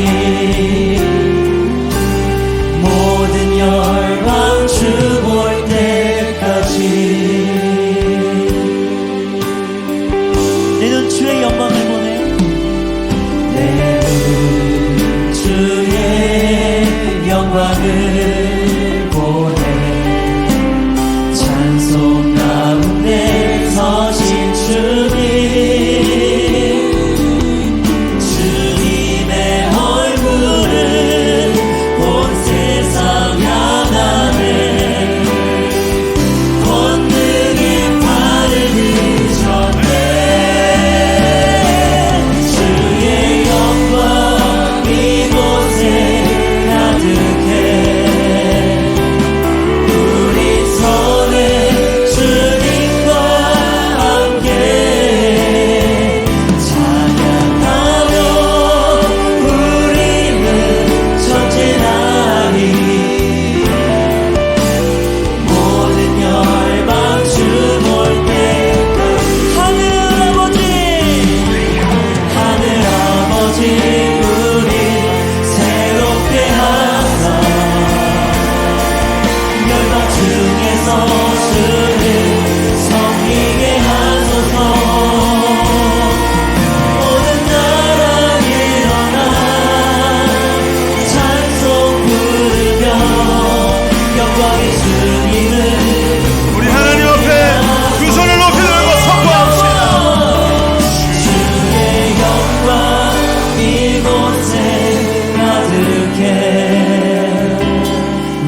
가득해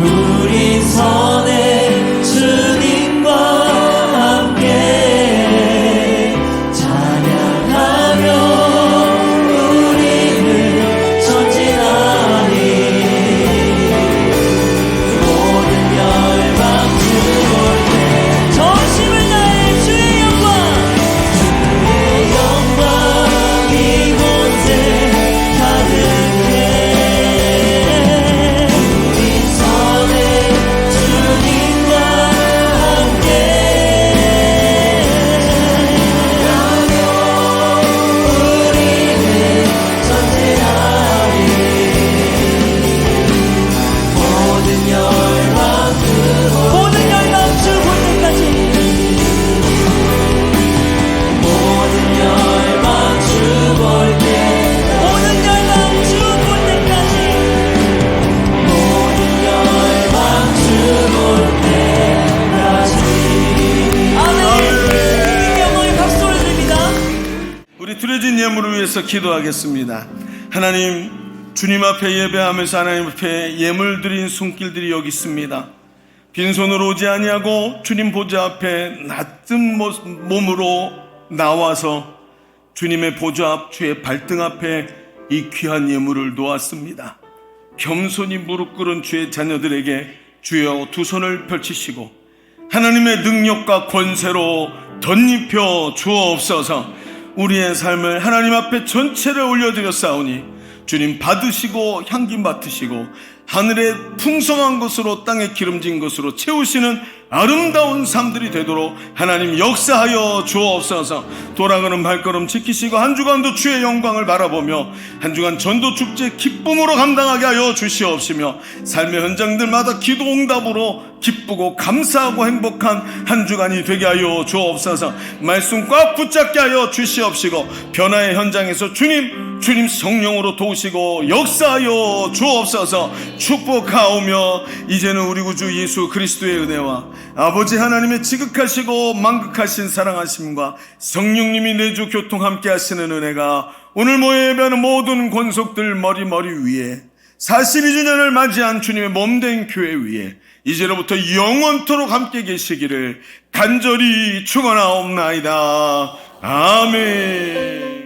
우리 손에 주님과 함께 찬양하며 우리를 전진하리 모든 열방 주볼 때 전심을 다해 주의 영광 이곳에 가득해 우리 손에 주님과 함께 우리는 전진하리 모든 열방 모든 열방 주 볼 때까지 모든 열방 주볼 때 모든 열방 주 볼 때까지 모든 열방 주볼 때까지 아멘. 주님께 영광의 박수 올려드립니다. 우리 드려진 예물을 위해서 기도하겠습니다. 하나님, 주님 앞에 예배하면서 하나님 앞에 예물 드린 손길들이 여기 있습니다. 빈손으로 오지 아니하고 주님 보좌 앞에 낮은 몸으로 나와서 주님의 보좌 앞 주의 발등 앞에 이 귀한 예물을 놓았습니다. 겸손히 무릎 꿇은 주의 자녀들에게 주여 두 손을 펼치시고 하나님의 능력과 권세로 덧입혀 주옵소서. 우리의 삶을 하나님 앞에 전체를 올려드렸사오니 주님 받으시고 향기 맡으시고 하늘의 풍성한 것으로 땅에 기름진 것으로 채우시는 아름다운 삶들이 되도록 하나님 역사하여 주옵소서. 돌아가는 발걸음 지키시고 한 주간도 주의 영광을 바라보며 한 주간 전도 축제 기쁨으로 감당하게 하여 주시옵시며 삶의 현장들마다 기도 응답으로 기쁘고 감사하고 행복한 한 주간이 되게 하여 주옵소서. 말씀 꽉 붙잡게 하여 주시옵시고 변화의 현장에서 주님 성령으로 도우시고 역사하여 주옵소서. 축복하오며 이제는 우리 구주 예수 그리스도의 은혜와 아버지 하나님의 지극하시고 만극하신 사랑하심과 성령님이 내주 교통 함께 하시는 은혜가 오늘 모여 예배하는 모든 권속들 머리 위에 42주년을 맞이한 주님의 몸된 교회 위에 이제로부터 영원토록 함께 계시기를 간절히 축원하옵나이다. 아멘.